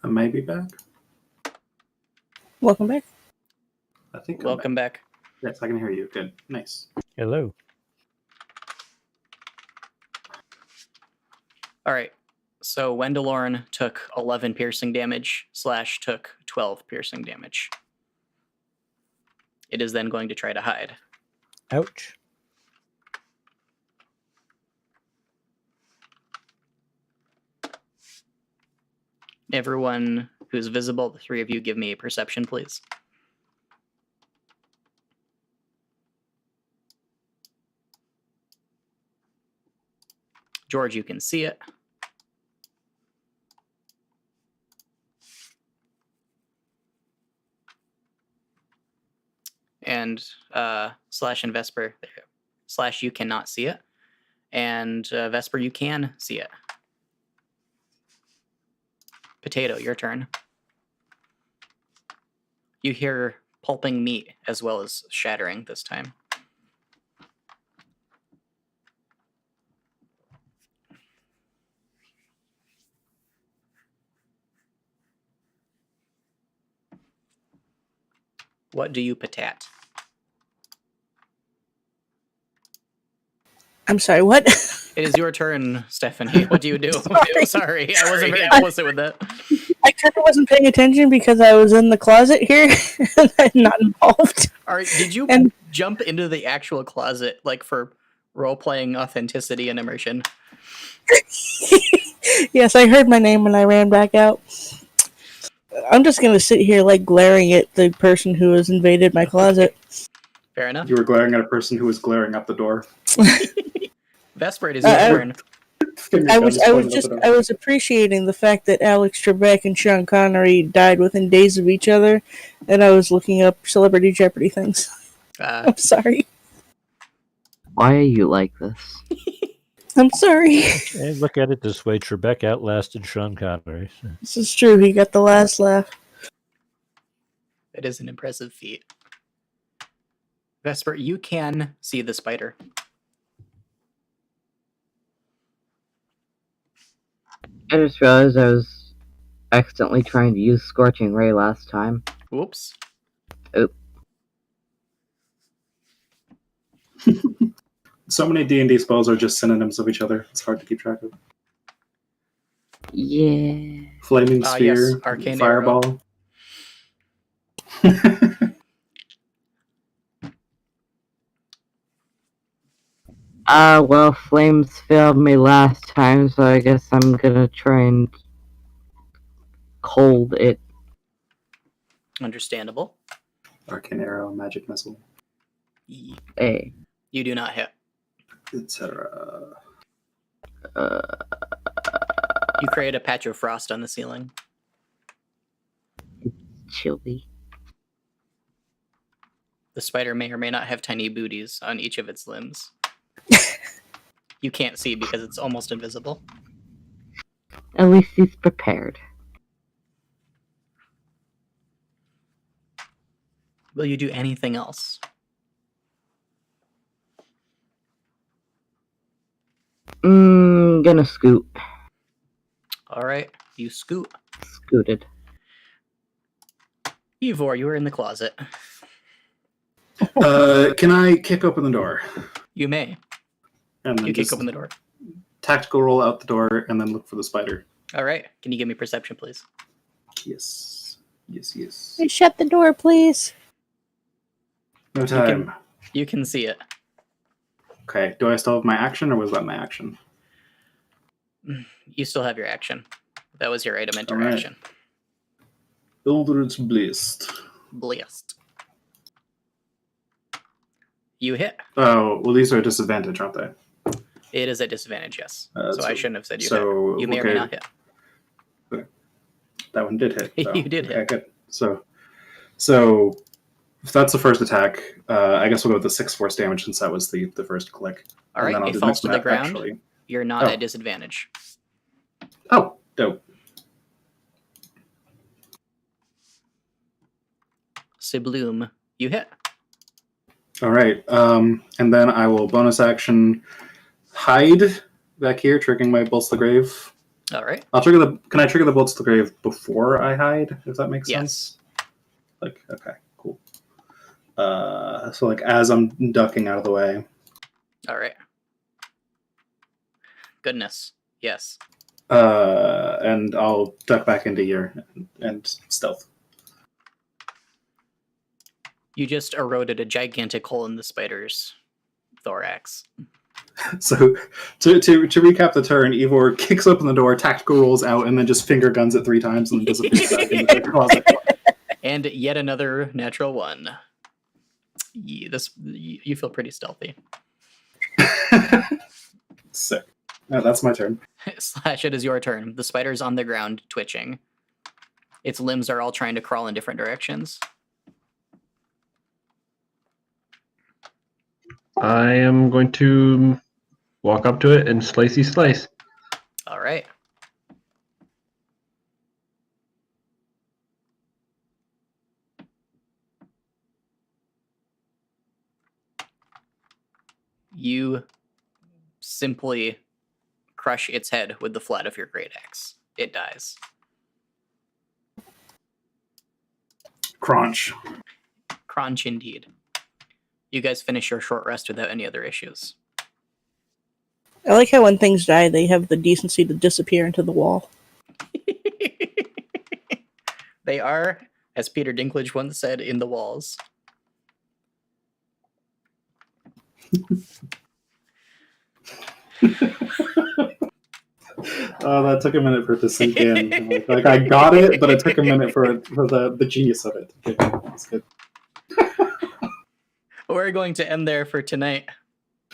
I may be back. Welcome back. I think. Welcome back. Yes, I can hear you. Good. Nice. Hello. All right, so Wendelorn took 11 piercing damage. Slash took 12 piercing damage. It is then going to try to hide. Ouch. Everyone who's visible, the 3 of you, give me a perception, please. George, you can see it. And Slash and Vesper, Slash, you cannot see it. And Vesper, you can see it. Potato, your turn. You hear pulping meat as well as shattering this time. What do you patat? I'm sorry, what? It is your turn, Stephanie. What do you do? Sorry, I wasn't very explicit with that. I kind of wasn't paying attention because I was in the closet here and I'm not involved. All right, did you And- jump into the actual closet, like for role-playing authenticity and immersion? Yes, I heard my name when I ran back out. I'm just going to sit here like glaring at the person who has invaded my closet. Fair enough. You were glaring at a person who was glaring up the door. Vesper, it is your turn. I was appreciating the fact that Alex Trebek and Sean Connery died within days of each other, and I was looking up Celebrity Jeopardy things. I'm sorry. Why are you like this? I'm sorry. And look at it this way, Trebek outlasted Sean Connery. So. This is true. He got the last laugh. It is an impressive feat. Vesper, you can see the spider. I just realized I was accidentally trying to use Scorching Ray last time. Whoops. Oop. So many D&D spells are just synonyms of each other. It's hard to keep track of. Yeah. Flaming Yes, sphere, arcane fireball. Well, flames failed me last time, so I guess I'm gonna try and cold it. Understandable. Arcane arrow, magic missile, Hey. You do not hit. etc. You create a patch of frost on the ceiling. Chilly. The spider may or may not have tiny booties on each of its limbs. You can't see because it's almost invisible. At least he's prepared. Will you do anything else? Gonna scoot. All right, you scoot. Scooted. Ivor, you are in the closet. Can I kick open the door? You may. And then You kick just open the door. tactical roll out the door and then look for the spider. All right. Can you give me perception, please? Yes. Yes. Hey, shut the door, please. No time. You can see it. Okay. Do I still have my action, or was that my action? You still have your action. That was your item All right. interaction. Eldritch Blast. Blessed. You hit. Oh, well, these are a disadvantage, aren't they? It is a disadvantage, yes. So So- I shouldn't have said you so, hit. You may or may not hit. That one did hit. So. You did hit. Good. So if that's the first attack, I guess we'll go with the 6 force damage since that was the first click. All And then right. I'll It do falls next to one the ground. actually. You're not Oh. at disadvantage. Oh, dope. Sibloom, you hit. All right. And then I will bonus action hide back here, triggering my bolts to the grave. All right. Can I trigger the bolts to the grave before I hide, if that makes Yes. sense? Okay, cool. So as I'm ducking out of the way. All right. Goodness. Yes. And I'll duck back into here and stealth. You just eroded a gigantic hole in the spider's thorax. So to recap the turn, Ivor kicks open the door, tactical rolls out, and then just finger guns it 3 times and then disappears back into the closet. And yet another natural one. You feel pretty stealthy. Sick. No, that's my turn. Slash, it is your turn. The spider's on the ground, twitching. Its limbs are all trying to crawl in different directions. I am going to walk up to it and slicey slice. All right. You simply crush its head with the flat of your great axe. It dies. Crunch. Crunch indeed. You guys finish your short rest without any other issues. I like how when things die, they have the decency to disappear into the wall. They are, as Peter Dinklage once said, in the walls. Oh, that took a minute for it to sink in. Like I got it, but it took a minute for the genius of it. Okay, that's good. We're going to end there for tonight.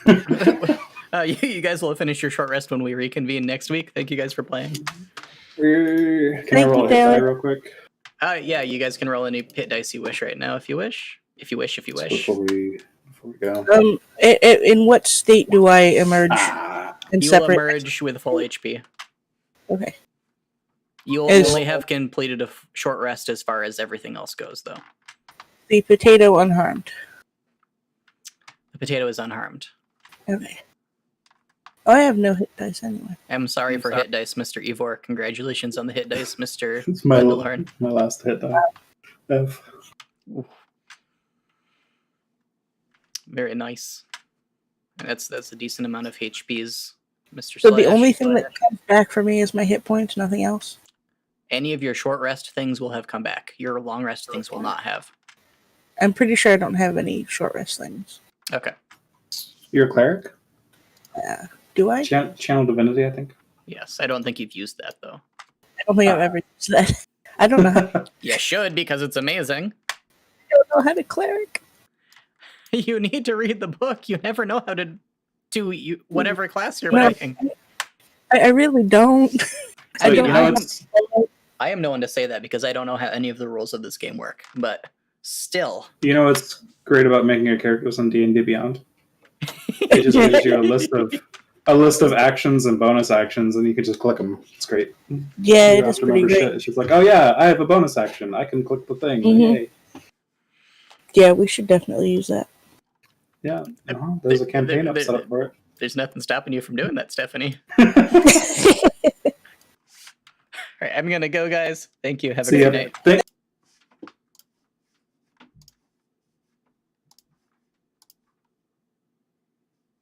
You guys will finish your short rest when we reconvene next week. Thank you guys for playing. Can Thank I roll you, a hit die Taylor. real quick? Yeah, you guys can roll any pit dice you wish right now if you wish. If you wish. Before we go. In what state do I emerge and You will separate? emerge with full HP. Okay. You'll Is- only have completed a short rest as far as everything else goes, though. The potato unharmed. The potato is unharmed. Okay. Oh, I have no hit dice anyway. I'm sorry for hit dice, Mr. Ivor. Congratulations on the hit dice, Mr. It's my Glendolarn. my last hit die. F. Ooh. Very nice. And that's a decent amount of HPs, Mr. So Slash. the only thing that comes back for me is my hit points, nothing else. Any of your short rest things will have come back. Your long rest things will not have. I'm pretty sure I don't have any short rest things. Okay. You're a cleric? Do I? Channel Divinity, I think. Yes, I don't think you've used that though. I don't think I've ever used that. I don't know how. You should, because it's amazing. I don't know how to cleric. You need to read the book. You never know how to do whatever class you're No, playing. I really don't. I So, don't you know, have. it's, I am no one to say that because I don't know how any of the rules of this game work. But still, you know what's great about making your characters on D&D Beyond? It just gives you a list of actions and bonus actions, and you can just click them. It's great. Yeah, You it don't is have to pretty remember great. shit. It's just like, oh yeah, I have a bonus action. I can click the thing. Mhm. Yay. Yeah, we should definitely use that. Yeah, there's a campaign I've set up for it. There's nothing stopping you from doing that, Stephanie. All right, I'm gonna go, guys. Thank you. Have a See great ya. night.